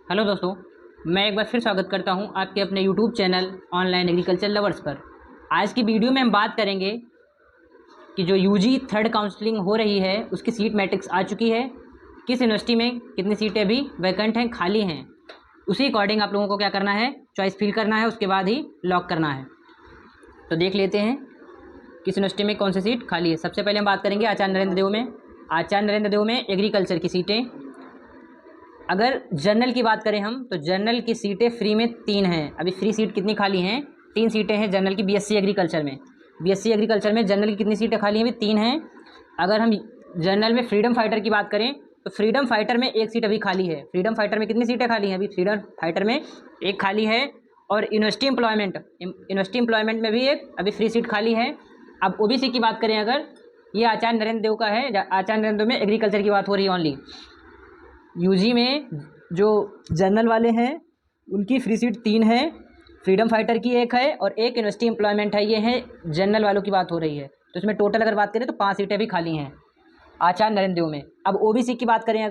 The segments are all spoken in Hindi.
हेलो दोस्तों, मैं एक बार फिर स्वागत करता हूं आपके अपने YouTube channel online agriculture lovers पर। आज की वीडियो में हम बात करेंगे कि जो यूजी थर्ड काउंसलिंग हो रही है उसकी सीट मैट्रिक्स आ चुकी है, किस यूनिवर्सिटी में कितनी सीटें अभी वैकेंट हैं, खाली हैं। उसी अकॉर्डिंग आप लोगों को क्या करना है, चॉइस फिल करना है, उसके बाद ही लॉक करना है। तो देख लेते हैं किस यूनिवर्सिटी में कौन सी सीट खाली है। सबसे पहले हम बात करेंगे आचार्य नरेंद्र देव में। आचार्य नरेंद्र देव में एग्रीकल्चर की सीटें, अगर जनरल की बात करें हम तो जनरल की सीटें फ्री में 3 हैं। अभी फ्री सीट कितनी खाली हैं? 3 सीटें हैं जनरल की। बीएससी एग्रीकल्चर में जनरल की कितनी सीटें खाली हैं? अभी 3 हैं। अगर हम जनरल में फ्रीडम फाइटर की बात करें तो फ्रीडम फाइटर में 1 सीट अभी खाली है। फ्रीडम फाइटर में कितनी सीटें खाली हैं? अभी फ्रीडम फाइटर में 1 खाली है। और यूनिवर्सिटी एम्प्लॉयमेंट में भी एक अभी फ्री सीट खाली है। अब ओबीसी की बात करें, अगर ये आचार्य नरेंद्र देव का है, आचार्य नरेंद्र देव में एग्रीकल्चर की बात हो रही है ओनली। यूजी में जो जनरल वाले हैं उनकी फ्री सीट 3 है, फ्रीडम फाइटर की 1 है और 1 यूनिवर्सिटी एम्प्लॉयमेंट है। ये है जनरल वालों की बात हो रही है। तो इसमें टोटल अगर बात करें तो 5 सीटें भी खाली हैं आचार्य नरेंद्र देव में। अब ओबीसी की बात करें,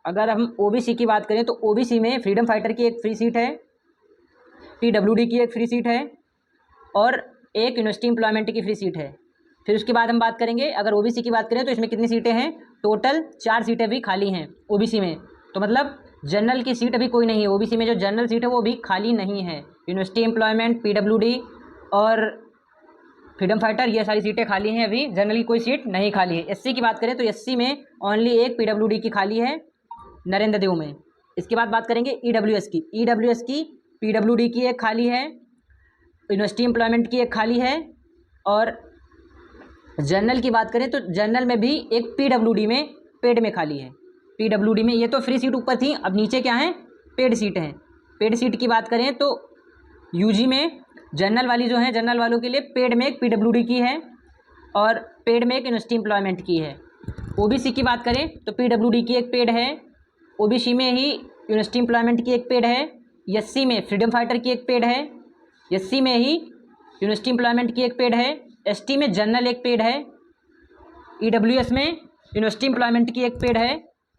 अगर हम ओबीसी की बात करें तो ओबीसी में फ्रीडम फाइटर की 1 फ्री सीट है, पीडब्ल्यूडी की 1 फ्री सीट है और 1 यूनिवर्सिटी एम्प्लॉयमेंट की फ्री सीट है। फिर उसके बाद हम बात करेंगे, अगर ओबीसी की बात करें तो इसमें कितनी सीटें हैं? टोटल 4 सीटें भी खाली हैं ओबीसी में। तो मतलब जनरल की सीट अभी कोई नहीं है। ओबीसी में जो जनरल सीट है वो अभी खाली नहीं है। यूनिवर्सिटी एम्प्लॉयमेंट, पीडब्ल्यूडी और फ्रीडम फाइटर, ये सारी सीटें खाली हैं। अभी जनरल की कोई सीट नहीं खाली है। एससी की बात करें तो एससी में ओनली 1 पीडब्ल्यूडी की खाली है नरेंद्र देव में। इसके बाद बात करेंगे ईडब्ल्यूएस की पीडब्ल्यूडी की 1 खाली है, यूनिवर्सिटी एम्प्लॉयमेंट की 1 खाली है और जनरल की बात करें तो जनरल में भी 1 पीडब्ल्यूडी में पेड में खाली है। पीडब्ल्यूडी में ये तो फ्री सीट ऊपर थी, अब नीचे क्या है? पेड सीट हैं। पेड सीट की बात करें तो यूजी में जनरल वाली जो है, जनरल वालों के लिए पेड में 1 पीडब्ल्यूडी की है और पेड में 1 यूनिवर्सिटी एम्प्लॉयमेंट की है। ओबीसी की बात करें तो पीडब्ल्यूडी की 1 पेड है, ओबीसी में ही यूनिवर्सिटी एम्प्लॉयमेंट की 1 पेड है, एससी में फ्रीडम फाइटर की 1 पेड है, एससी में ही यूनिवर्सिटी एम्प्लॉयमेंट की 1 पेड है, एसटी में जनरल 1 पेड है, ईडब्ल्यूएस में यूनिवर्सिटी एम्प्लॉयमेंट की 1 पेड है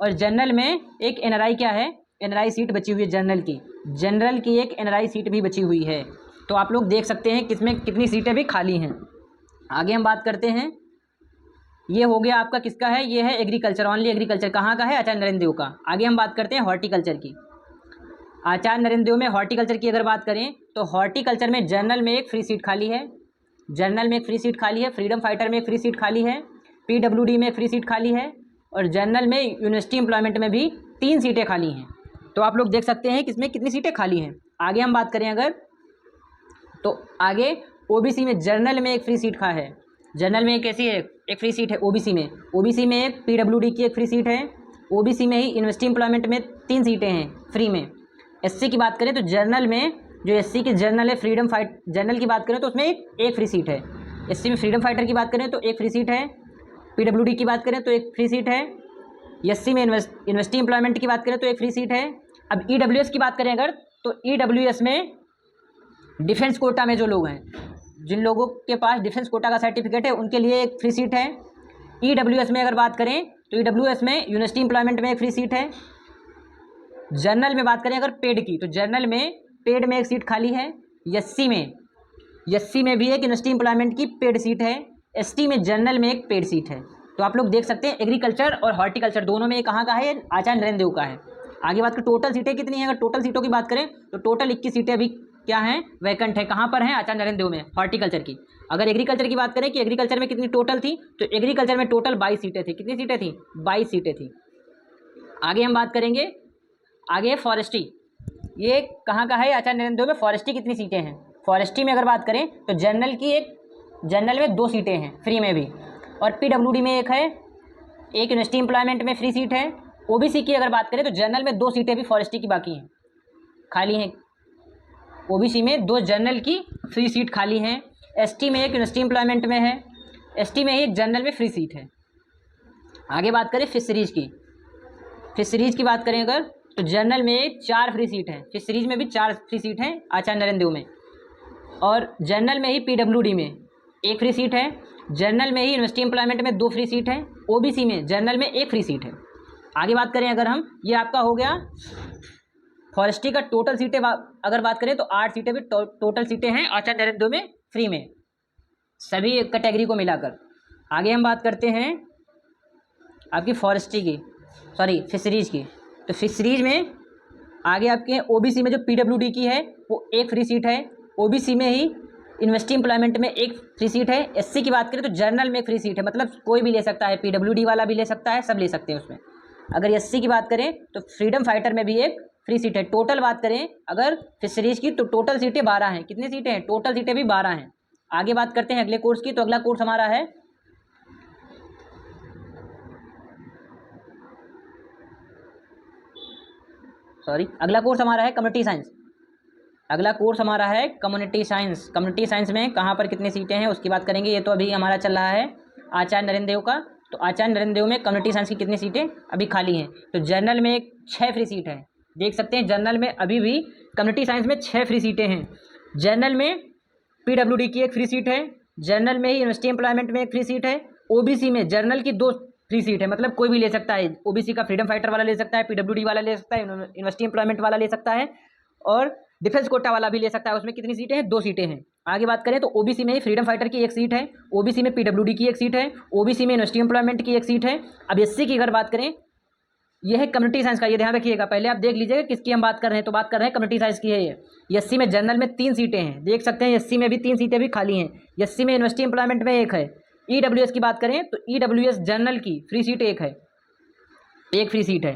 और जनरल में 1 एनआरआई क्या है? एनआरआई सीट बची हुई है जनरल की 1 एनआरआई सीट भी बची हुई है। तो आप लोग देख सकते हैं किसमें कितनी सीटें भी खाली हैं। आगे हम बात करते हैं, ये हो गया आपका किसका है? ये है एग्रीकल्चर, ओनली एग्रीकल्चर। कहाँ का है? आचार्य नरेंद्र देव का। आगे हम बात करते हैं हॉर्टिकल्चर की। आचार्य नरेंद्र देव में हॉर्टिकल्चर की अगर बात करें तो हॉर्टिकल्चर में जनरल में 1 फ्री सीट खाली है, फ्रीडम फाइटर में 1 फ्री सीट खाली है, पीडब्ल्यूडी में 1 फ्री सीट खाली है और जनरल में यूनिवर्सिटी एम्प्लॉयमेंट में भी 3 सीटें खाली हैं। तो आप लोग देख सकते हैं कि इसमें कितनी सीटें खाली हैं। आगे हम बात करें अगर, तो आगे ओबीसी में जनरल में 1 फ्री सीट है। जनरल में कैसी है? 1 फ्री सीट है ओबीसी में। 1 पीडब्ल्यूडी की 1 फ्री सीट है। ओबीसी में ही यूनिवर्सिटी एम्प्लॉयमेंट में 3 सीटें हैं फ्री में। एससी की बात करें तो जनरल में जो एससी की जनरल है जनरल की बात करें तो उसमें 1 फ्री सीट है। एससी में फ्रीडम फाइटर की बात करें तो 1 फ्री सीट है, पीडब्ल्यूडी की बात करें तो 1 फ्री सीट है, एससी में यूनिवर्सिटी एम्प्लॉयमेंट की बात करें तो 1 फ्री सीट है। अब ईडब्ल्यूएस की बात करें अगर, तो ईडब्ल्यूएस में डिफेंस कोटा में जो लोग हैं, जिन लोगों के पास डिफेंस कोटा का सर्टिफिकेट है उनके लिए 1 फ्री सीट है। ईडब्ल्यूएस में अगर बात करें तो ईडब्ल्यूएस में यूनिवर्सिटी एम्प्लॉयमेंट में 1 फ्री सीट है। जनरल में बात करें अगर पेड की, तो जनरल में पेड में 1 सीट खाली है। एससी में भी 1 यूनिवर्सिटी एम्प्लॉयमेंट की पेड सीट है। एसटी में जनरल में 1 पेड सीट है। तो आप लोग देख सकते हैं एग्रीकल्चर और हॉर्टिकल्चर दोनों में कहाँ का है? आचार्य नरेंद्र देव का है। आगे बात करें टोटल सीटें कितनी हैं, अगर टोटल सीटों की बात करें तो टोटल 21 सीटें अभी क्या हैं? वैकेंट है। कहाँ पर हैं? आचार्य नरेंद्र देव में, हॉर्टिकल्चर की। अगर एग्रीकल्चर की बात करें कि एग्रीकल्चर में कितनी टोटल थी, तो एग्रीकल्चर में टोटल 22 सीटें थी। कितनी सीटें थी? 22 सीटें थी। आगे हम बात करेंगे, आगे फॉरेस्ट्री, ये कहाँ का है? आचार्य नरेंद्र देव में। फॉरेस्ट्री कितनी सीटें हैं? फॉरेस्ट्री में अगर बात करें तो जनरल में 2 सीटें हैं फ्री में भी और पीडब्ल्यूडी में 1 है, 1 यूनिवर्सिटी एम्प्लॉयमेंट में फ्री सीट है। ओबीसी की अगर बात करें तो जनरल में 2 सीटें भी फॉरेस्ट्री की बाकी हैं, खाली हैं। ओबीसी में 2 जनरल की फ्री सीट खाली हैं। एसटी में 1 यूनिवर्सिटी एम्प्लॉयमेंट में है, एसटी में ही 1 जनरल में फ्री सीट है। आगे बात करें फिशरीज की बात करें अगर, तो जनरल में 4 फ्री सीट हैं, फिशरीज में भी 4 फ्री सीट हैं आचार्य नरेंद्र देव में और जनरल में ही पीडब्ल्यूडी में 1 फ्री सीट है। जनरल में ही यूनिवर्सिटी एम्प्लॉयमेंट में 2 फ्री सीट है। ओबीसी में जनरल में 1 फ्री सीट है। आगे बात करें अगर हम, ये आपका हो गया फॉरेस्ट्री का टोटल सीटें अगर बात करें तो 8 सीटें भी टोटल सीटें हैं आचार्य नरेंद्र में फ्री में, सभी कैटेगरी को मिलाकर। आगे हम बात करते हैं आपकी फॉरेस्ट्री की, सॉरी फिशरीज की। तो फिशरीज में आगे आपके ओबीसी में जो पीडब्ल्यूडी की है वो एक फ्री सीट है, ओबीसी में ही यूनिवर्सिटी एम्प्लॉयमेंट में एक फ्री सीट है। एससी की बात करें तो जर्नल में एक फ्री सीट है, मतलब कोई भी ले सकता है, पीडब्ल्यूडी वाला भी ले सकता है, सब ले सकते हैं उसमें। अगर एससी की बात करें तो फ्रीडम फाइटर में भी एक फ्री सीट है। टोटल बात करें अगर फिशरीज की तो टोटल सीटें 12 हैं। कितनी सीटें हैं? टोटल सीटें भी 12 हैं। आगे बात करते हैं अगले कोर्स की। तो अगला कोर्स हमारा है अगला कोर्स हमारा है कम्युनिटी साइंस। अगला कोर्स हमारा है कम्युनिटी साइंस। कम्युनिटी साइंस में कहाँ पर कितनी सीटें हैं उसकी बात करेंगे। ये तो अभी हमारा चल रहा है आचार्य नरेंद्र देव का। तो आचार्य नरेंद्र देव में कम्युनिटी साइंस की कितनी सीटें अभी खाली हैं? तो जर्नल में 6 फ्री सीट है। देख सकते हैं जर्नल में अभी भी कम्युनिटी साइंस में 6 फ्री सीटें हैं। जर्नल में पीडब्ल्यूडी की एक फ्री सीट है, जर्नल में ही यूनिवर्सिटी एम्प्लॉयमेंट में एक फ्री सीट है, ओबीसी में जर्नल की 2 फ्री सीट है, मतलब कोई भी ले सकता है। ओबीसी का फ्रीडम फाइटर वाला ले सकता है, पीडब्ल्यूडी वाला ले सकता है, यूनिवर्सिटी एम्प्लॉयमेंट वाला ले सकता है और डिफेंस कोटा वाला भी ले सकता है। उसमें कितनी सीटें हैं? 2 सीटें हैं। आगे बात करें तो ओबीसी में ही फ्रीडम फाइटर की एक सीट है, ओबीसी में पीडब्ल्यूडी की एक सीट है, ओबीसी में यूनिवर्सिटी एम्प्लॉयमेंट की एक सीट है। अब एससी की अगर बात करें, यह है कम्युनिटी साइंस का, ये ध्यान रखिएगा। पहले आप देख लीजिएगा किसकी हम बात कर रहे हैं। तो बात कर रहे हैं कम्युनिटी साइंस की है। ये एससी में जनरल में 3 सीटें हैं, देख सकते हैं एससी में भी 3 सीटें भी खाली हैं। एससी में यूनिवर्सिटी एम्प्लॉयमेंट में एक है। ईडब्ल्यूएस की बात करें तो ईडब्ल्यूएस जनरल की फ्री सीट एक है, एक फ्री सीट है।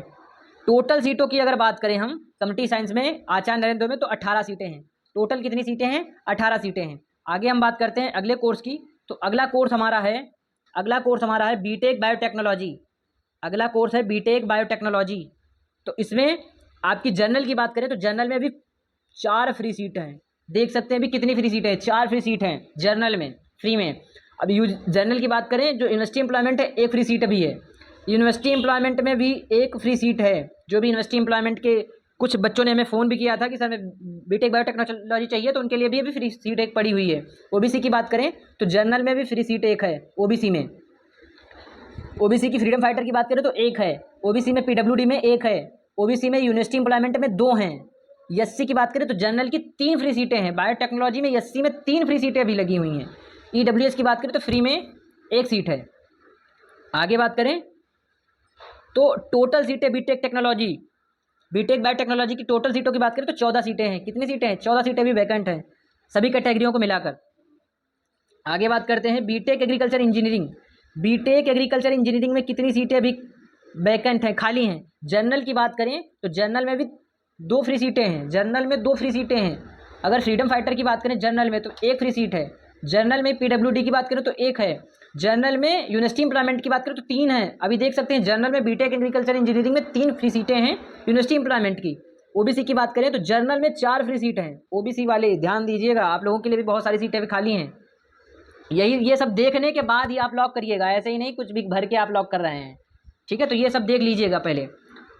टोटल सीटों की अगर बात करें हम कम्युनिटी साइंस में आचार्य नरेंद्र में तो 18 सीटें हैं। टोटल कितनी सीटें हैं? 18 सीटें हैं। आगे हम बात करते हैं अगले कोर्स की। तो अगला कोर्स हमारा है बीटेक बायोटेक्नोलॉजी। अगला कोर्स है बीटेक बायोटेक्नोलॉजी। तो इसमें आपकी जर्नल की बात करें तो जर्नल में भी 4 फ्री सीट हैं। देख सकते हैं भी कितनी फ्री सीट है? 4 फ्री सीट हैं जर्नल में फ्री में। अब जर्नल की बात करें जो यूनिवर्सिटी एम्प्लॉयमेंट है एक फ्री सीट भी है। यूनिवर्सिटी एम्प्लॉयमेंट में भी एक फ्री सीट है। जो भी यूनिवर्सिटी एम्प्लॉयमेंट के कुछ बच्चों ने हमें फ़ोन भी किया था कि सर हमें बीटेक बायोटेक्नोलॉजी चाहिए, तो उनके लिए भी अभी फ्री सीट एक पड़ी हुई है। ओबीसी की बात करें तो जर्नल में भी फ्री सीट एक है ओबीसी में। ओबीसी की फ्रीडम फाइटर की बात करें तो एक है, ओबीसी में पीडब्ल्यूडी में एक है, ओबीसी में यूनिवर्सिटी एम्प्लॉयमेंट में 2 हैं। एससी की बात करें तो जर्नल की 3 फ्री सीटें हैं। बायोटेक्नोलॉजी में एससी में 3 फ्री सीटें अभी लगी हुई हैं। ईडब्ल्यूएस की बात करें तो फ्री में 1 सीट है। आगे बात करें तो टोटल सीटें बीटेक बायोटेक्नोलॉजी की टोटल सीटों की बात करें तो 14 सीटें हैं। कितनी सीटें हैं? 14 सीटें भी वैकेंट हैं सभी कैटेगरियों को मिलाकर। आगे बात करते हैं BTech agriculture engineering. BTech agriculture engineering में कितनी सीटें अभी वैकेंट हैं, खाली हैं? जर्नल की बात करें तो जर्नल में भी 2 फ्री सीटें हैं। जर्नल में 2 फ्री सीटें हैं। अगर फ्रीडम फाइटर की बात करें जर्नल में तो 1 फ्री सीट है। जर्नल में पीडब्ल्यूडी की बात करें तो 1 है। जर्नल में यूनिवर्सिटी एम्प्लॉयमेंट की बात करें तो 3 है। अभी देख सकते हैं जर्नल में बीटेक एग्रीकल्चर इंजीनियरिंग में 3 फ्री सीटें हैं यूनिवर्सिटी एम्प्लॉयमेंट की। ओबीसी की बात करें तो जर्नल में 4 फ्री सीट हैं। ओबीसी वाले ध्यान दीजिएगा, आप लोगों के लिए भी बहुत सारी सीटें भी खाली हैं। ये सब देखने के बाद ही आप लॉक करिएगा, ऐसे ही नहीं कुछ भी भर के आप लॉक कर रहे हैं, ठीक है? तो ये सब देख लीजिएगा पहले।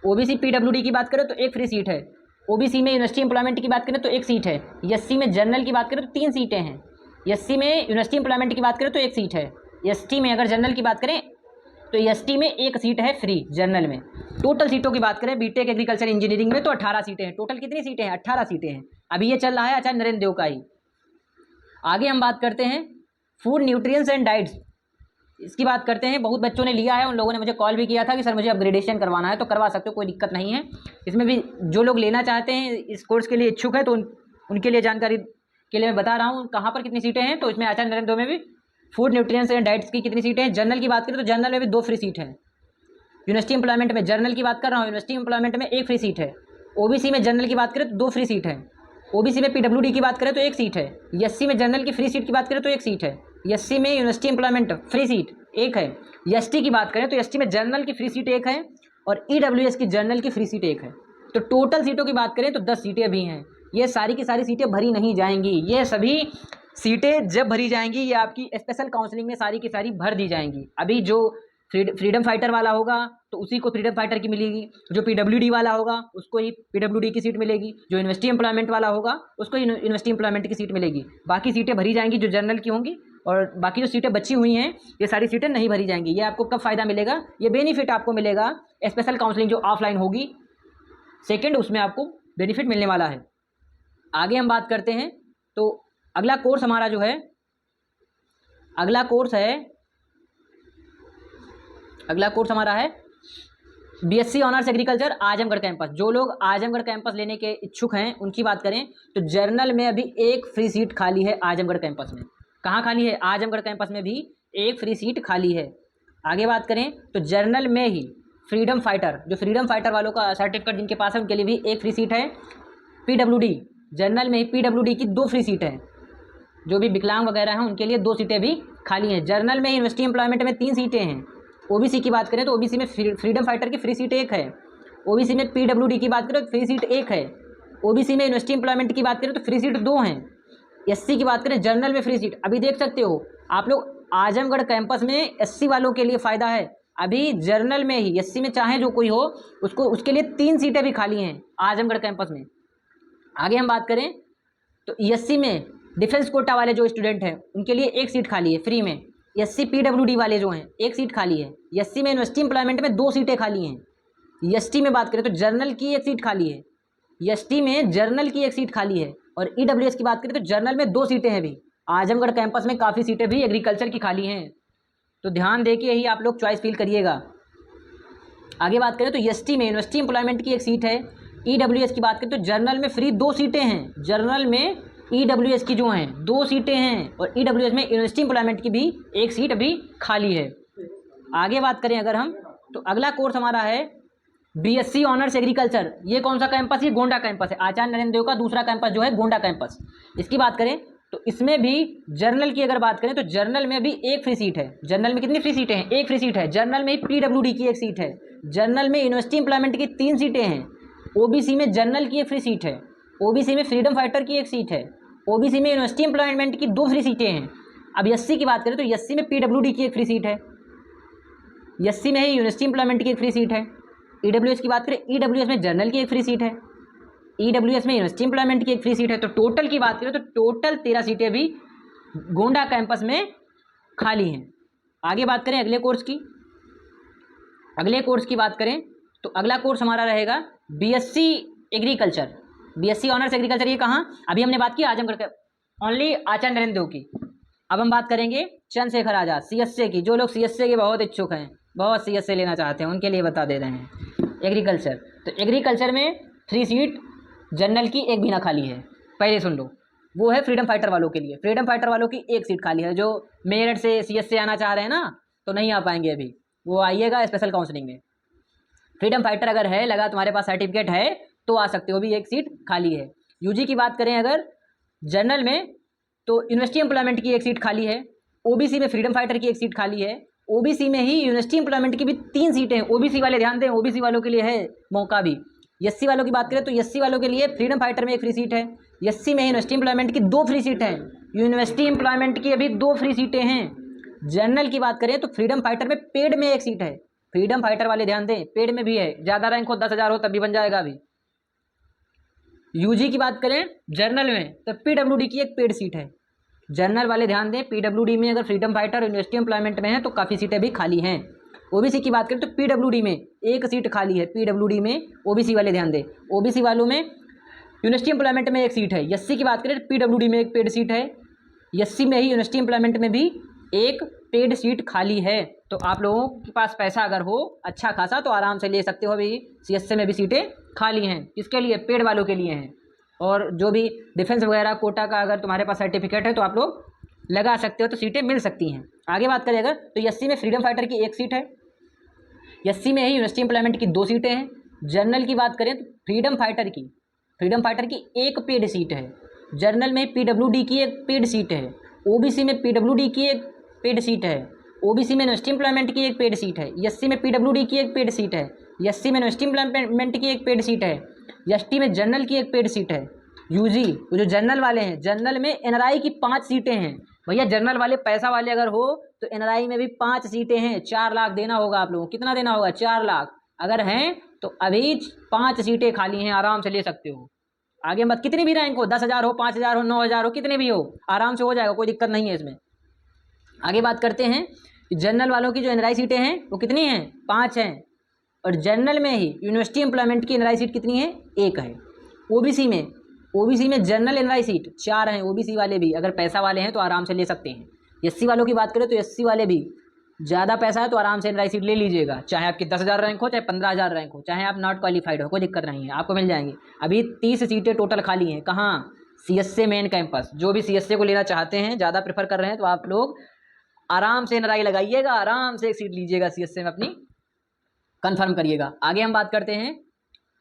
ओबीसी पीडब्ल्यूडी की बात करें तो 1 फ्री सीट है। ओबीसी में यूनिवर्सिटी एम्प्लॉयमेंट की बात करें तो 1 सीट है। एससी में जर्नल की बात करें तो 3 सीटें हैं। एससी में यूनिवर्सिटी एम्प्लॉयमेंट की बात करें तो 1 सीट है। एसटी में अगर जनरल की बात करें तो एसटी में 1 सीट है फ्री जर्नल में। टोटल सीटों की बात करें बीटेक एग्रीकल्चर इंजीनियरिंग में तो 18 सीटें हैं। टोटल कितनी सीटें हैं? 18 सीटें हैं। अभी ये चल रहा है आचार्य नरेंद्र देव का ही। आगे हम बात करते हैं फूड न्यूट्रिएंट्स एंड डाइट्स। इसकी बात करते हैं, बहुत बच्चों ने लिया है, उन लोगों ने मुझे कॉल भी किया था कि सर मुझे अपग्रेडेशन करवाना है, तो करवा सकते हो, कोई दिक्कत नहीं है। इसमें भी जो लोग लेना चाहते हैं, इस कोर्स के लिए इच्छुक है, तो उनके लिए जानकारी के लिए मैं बता रहा हूँ कहाँ पर कितनी सीटें हैं। तो इसमें आचार्य नरेंद्र में भी फूड न्यूट्रिएंट्स एंड डाइट्स की कितनी सीटें हैं। जनरल की बात करें तो जनरल में भी 2 फ्री सीट है। यूनिवर्सिटी एम्प्लॉयमेंट में जर्नल की बात कर रहा हूँ, यूनिवर्सिटी एम्प्लॉयमेंट में 1 फ्री सीट है। ओबीसी में जर्नल की बात करें तो 2 फ्री सीट है। ओबीसी में पीडब्ल्यूडी की बात करें तो 1 सीट है। एससी में जर्नल की फ्री सीट की बात करें तो 1 सीट है। एससी में यूनिवर्सिटी एम्प्लॉयमेंट फ्री सीट 1 है। एसटी की बात करें तो एसटी में जर्नल की फ्री सीट 1 है और ईडब्ल्यूएस की जर्नल की फ्री सीट 1 है। तो टोटल सीटों की बात करें तो 10 सीटें भी हैं। ये सारी की सारी सीटें भरी नहीं जाएंगी। ये सभी सीटें जब भरी जाएंगी ये आपकी स्पेशल काउंसलिंग में सारी की सारी भर दी जाएंगी। अभी जो फ्रीडम फाइटर वाला होगा तो उसी को फ्रीडम फाइटर की मिलेगी, जो पीडब्ल्यूडी वाला होगा उसको ही पीडब्ल्यूडी की सीट मिलेगी, जो यूनिवर्सिटी एम्प्लॉयमेंट वाला होगा उसको यूनिवर्सिटी एम्प्लॉयमेंट की सीट मिलेगी। बाकी सीटें भरी जाएंगी जो जनरल की होंगी, और बाकी जो सीटें बची हुई हैं ये सारी सीटें नहीं भरी जाएंगी। ये आपको कब फ़ायदा मिलेगा? ये बेनिफिट आपको मिलेगा स्पेशल काउंसलिंग जो ऑफलाइन होगी सेकेंड, उसमें आपको बेनिफिट मिलने वाला है। आगे हम बात करते हैं तो अगला कोर्स हमारा जो है, अगला कोर्स हमारा है BSc honours agriculture Azamgarh campus. जो लोग आजमगढ़ कैंपस लेने के इच्छुक हैं उनकी बात करें तो जर्नल में अभी एक फ्री सीट खाली है आजमगढ़ कैंपस में। कहाँ खाली है? आजमगढ़ कैंपस में भी एक फ्री सीट खाली है। आगे बात करें तो जर्नल में ही फ्रीडम फाइटर, जो फ्रीडम फाइटर वालों का सर्टिफिकेट जिनके पास है उनके लिए भी एक फ्री सीट है। पीडब्ल्यूडी, जर्नल में ही पीडब्ल्यूडी की 2 फ्री सीट है। जो भी विकलांग वगैरह हैं उनके लिए 2 सीटें भी खाली हैं। जर्नल में यूनिवर्सिटी एम्प्लॉयमेंट में 3 सीटें हैं। ओबीसी की बात करें तो ओबीसी में फ्रीडम फाइटर की फ्री सीट 1 है। ओबीसी में पीडब्ल्यूडी की बात करें तो फ्री सीट 1 है। ओबीसी में यूनिवर्सिटी एम्प्लॉयमेंट की बात करें तो फ्री सीट 2 हैं। एससी की बात करें जर्नल में फ्री सीट, अभी देख सकते हो आप लोग आजमगढ़ कैंपस में एससी वालों के लिए फ़ायदा है। अभी जर्नल में ही एससी में चाहे जो कोई हो उसको, उसके लिए 3 सीटें भी खाली हैं आजमगढ़ कैंपस में। आगे हम बात करें तो एससी में डिफेंस कोटा वाले जो स्टूडेंट हैं उनके लिए 1 सीट खाली है फ्री में। एससी पीडब्ल्यूडी वाले जो हैं 1 सीट खाली है। एससी में यूनिवर्सिटी एम्प्लॉयमेंट में 2 सीटें खाली हैं। एसटी में बात करें तो जर्नल की 1 सीट खाली है। एसटी में जर्नल की 1 सीट खाली है। और ईडब्ल्यूएस की बात करें तो जर्नल में 2 सीटें हैं भी। आजमगढ़ कैंपस में काफ़ी सीटें भी एग्रीकल्चर की खाली हैं, तो ध्यान दे के ही आप लोग चॉइस फिल करिएगा। आगे बात करें तो एसटी में यूनिवर्सिटी एम्प्लॉयमेंट की 1 सीट है। ईडब्ल्यूएस की बात करें तो जर्नल में फ्री 2 सीटें हैं। जर्नल में ईडब्ल्यूएस की जो हैं 2 सीटें हैं और ईडब्ल्यूएस में यूनिवर्सिटी एम्प्लॉयमेंट की भी 1 सीट अभी खाली है। आगे बात करें अगर हम तो अगला कोर्स हमारा है बीएससी ऑनर्स एग्रीकल्चर। ये कौन सा कैंपस? ये गोंडा कैंपस है। आचार्य नरेंद्र देव का दूसरा कैंपस जो है गोंडा कैंपस। इसकी बात करें तो इसमें भी जर्नल की अगर बात करें तो जर्नल में भी 1 फ्री सीट है। जर्नल में कितनी फ्री सीटें हैं? 1 फ्री सीट है। जर्नल में पीडब्ल्यूडी की 1 सीट है। जर्नल में यूनिवर्सिटी एम्प्लॉयमेंट की 3 सीटें हैं। ओबीसी में जर्नल की 1 फ्री सीट है। ओबीसी में फ्रीडम फाइटर की 1 सीट है। ओबीसी में यूनिवर्सिटी एम्प्लॉयमेंट की 2 फ्री सीटें हैं। अब एससी की बात करें तो एससी में पीडब्ल्यूडी की 1 फ्री सीट है। एससी में ही यूनिवर्सिटी एम्प्लॉयमेंट की 1 फ्री सीट है। ईडब्ल्यूएस की बात करें, ईडब्ल्यूएस में जर्नल की 1 फ्री सीट है। ईडब्ल्यूएस में यूनिवर्सिटी एम्प्लॉयमेंट की 1 फ्री सीट है। तो टोटल की बात करें तो टोटल 13 सीटें भी गोंडा कैंपस में खाली हैं। आगे बात करें अगले कोर्स की। अगले कोर्स की बात करें तो अगला कोर्स हमारा रहेगा BSc agriculture, BSc honours agriculture. ये कहाँ? अभी हमने बात की आजमगढ़ के ओनली आचार्य नरेंद्र देव की। अब हम बात करेंगे चंद्रशेखर आजाद सीएसए की। जो लोग सीएसए के बहुत इच्छुक हैं, बहुत सीएसए लेना चाहते हैं, उनके लिए बता दे रहे हैं एग्रीकल्चर। तो एग्रीकल्चर में फ्री सीट जनरल की 1 भी ना खाली है। पहले सुन लो, वो है फ्रीडम फाइटर वालों के लिए। फ्रीडम फाइटर वालों की 1 सीट खाली है। जो मेरठ से सीएसए आना चाह रहे हैं ना, तो नहीं आ पाएंगे अभी, वो आइएगा स्पेशल काउंसलिंग में। फ्रीडम फाइटर अगर है लगा, तुम्हारे पास सर्टिफिकेट है तो आ सकते हो, भी 1 सीट खाली है। यूजी की बात करें अगर जनरल में तो यूनिवर्सिटी एम्प्लॉयमेंट की 1 सीट खाली है। ओबीसी में फ्रीडम फाइटर की 1 सीट खाली है। ओबीसी में ही यूनिवर्सिटी एम्प्लॉयमेंट की भी 3 सीटें हैं। ओबीसी वाले ध्यान दें, ओबीसी वालों के लिए है मौका भी। एससी वालों की बात करें तो एससी वालों के लिए फ्रीडम फाइटर में 1 फ्री सीट है। एससी में यूनिवर्सिटी एम्प्लॉयमेंट की 2 फ्री सीट हैं। यूनिवर्सिटी एम्प्लॉयमेंट की अभी 2 फ्री सीटें हैं। जनरल की बात करें तो फ्रीडम फाइटर में पेड में 1 सीट है। फ्रीडम फाइटर वाले ध्यान दें, पेड में भी है। ज़्यादा रैंक हो, 10,000 हो, तब भी बन जाएगा अभी। यूजी की बात करें जनरल में तो पीडब्ल्यूडी की 1 पेड सीट है। जनरल वाले ध्यान दें, पीडब्ल्यूडी में अगर फ्रीडम फाइटर यूनिवर्सिटी एम्प्लॉयमेंट में है तो काफ़ी सीटें भी खाली हैं। ओबीसी की बात करें तो पीडब्ल्यूडी में 1 सीट खाली है। पीडब्ल्यूडी में ओबीसी वाले ध्यान दें, ओबीसी वालों में यूनिवर्सिटी एम्प्लॉयमेंट में 1 सीट है। एससी की बात करें तो पीडब्ल्यूडी में 1 पेड सीट है। एससी में ही यूनिवर्सिटी एम्प्लॉयमेंट में भी 1 पेड सीट खाली है। तो आप लोगों के पास पैसा अगर हो अच्छा खासा तो आराम से ले सकते हो। अभी सीएसए में भी सीटें खाली हैं। किसके लिए? पेड वालों के लिए हैं। और जो भी डिफेंस वगैरह कोटा का अगर तुम्हारे पास सर्टिफिकेट है तो आप लोग लगा सकते हो, तो सीटें मिल सकती हैं। आगे बात करें अगर तो एससी में फ्रीडम फाइटर की 1 सीट है। एससी में ही यूनिवर्सिटी एम्प्लॉयमेंट की 2 सीटें हैं। जनरल की बात करें तो फ्रीडम फाइटर की 1 पेड सीट है। जनरल में पीडब्ल्यूडी की 1 पेड सीट है। ओबीसी में पीडब्ल्यूडी की 1 पेड सीट है। ओबीसी में यूनिवर्सिटी एम्प्लॉयमेंट की 1 पेड सीट है। एससी में पीडब्ल्यूडी की 1 पेड सीट है। एससी में यूनिवर्सिटी एम्प्लॉयमेंट की 1 पेड सीट है। एसटी में जनरल की 1 पेड सीट है। यूजी जो जनरल वाले हैं, जनरल में एनआरआई की 5 सीटें हैं। भैया जनरल वाले पैसा वाले अगर हो तो एनआरआई में भी 5 सीटें हैं। 4 लाख देना होगा आप लोगों को। कितना देना होगा? 4 लाख। अगर हैं तो अभी 5 सीटें खाली हैं, आराम से ले सकते हो। आगे मत कितनी भी रैंक हो, 10,000 हो, 5,000 हो, 9,000 हो, कितने भी हो, आराम से हो जाएगा, कोई दिक्कत नहीं है इसमें। आगे बात करते हैं जनरल वालों की जो एनआरआई सीटें हैं वो कितनी हैं? 5 हैं। और जनरल में ही यूनिवर्सिटी एम्प्लॉयमेंट की एनआरआई सीट कितनी है? 1 है। ओबीसी में जनरल एनआरआई सीट 4 हैं। ओबीसी वाले भी अगर पैसा वाले हैं तो आराम से ले सकते हैं। एससी वालों की बात करें तो एससी वाले भी ज़्यादा पैसा है तो आराम से एनआरआई सीट ले लीजिएगा, चाहे आपकी 10,000 रैंक हो, चाहे 15,000 रैंक हो, चाहे आप नॉट क्वालिफाइड हो, कोई दिक्कत नहीं है, आपको मिल जाएंगे। अभी 30 सीटें टोटल खाली हैं। कहाँ? CSA main campus. जो भी सीएसए को लेना चाहते हैं, ज़्यादा प्रेफर कर रहे हैं, तो आप लोग आराम से एनआरआई लगाइएगा, आराम से एक सीट लीजिएगा सीएसए में अपनी, कंफर्म करिएगा। आगे हम बात करते हैं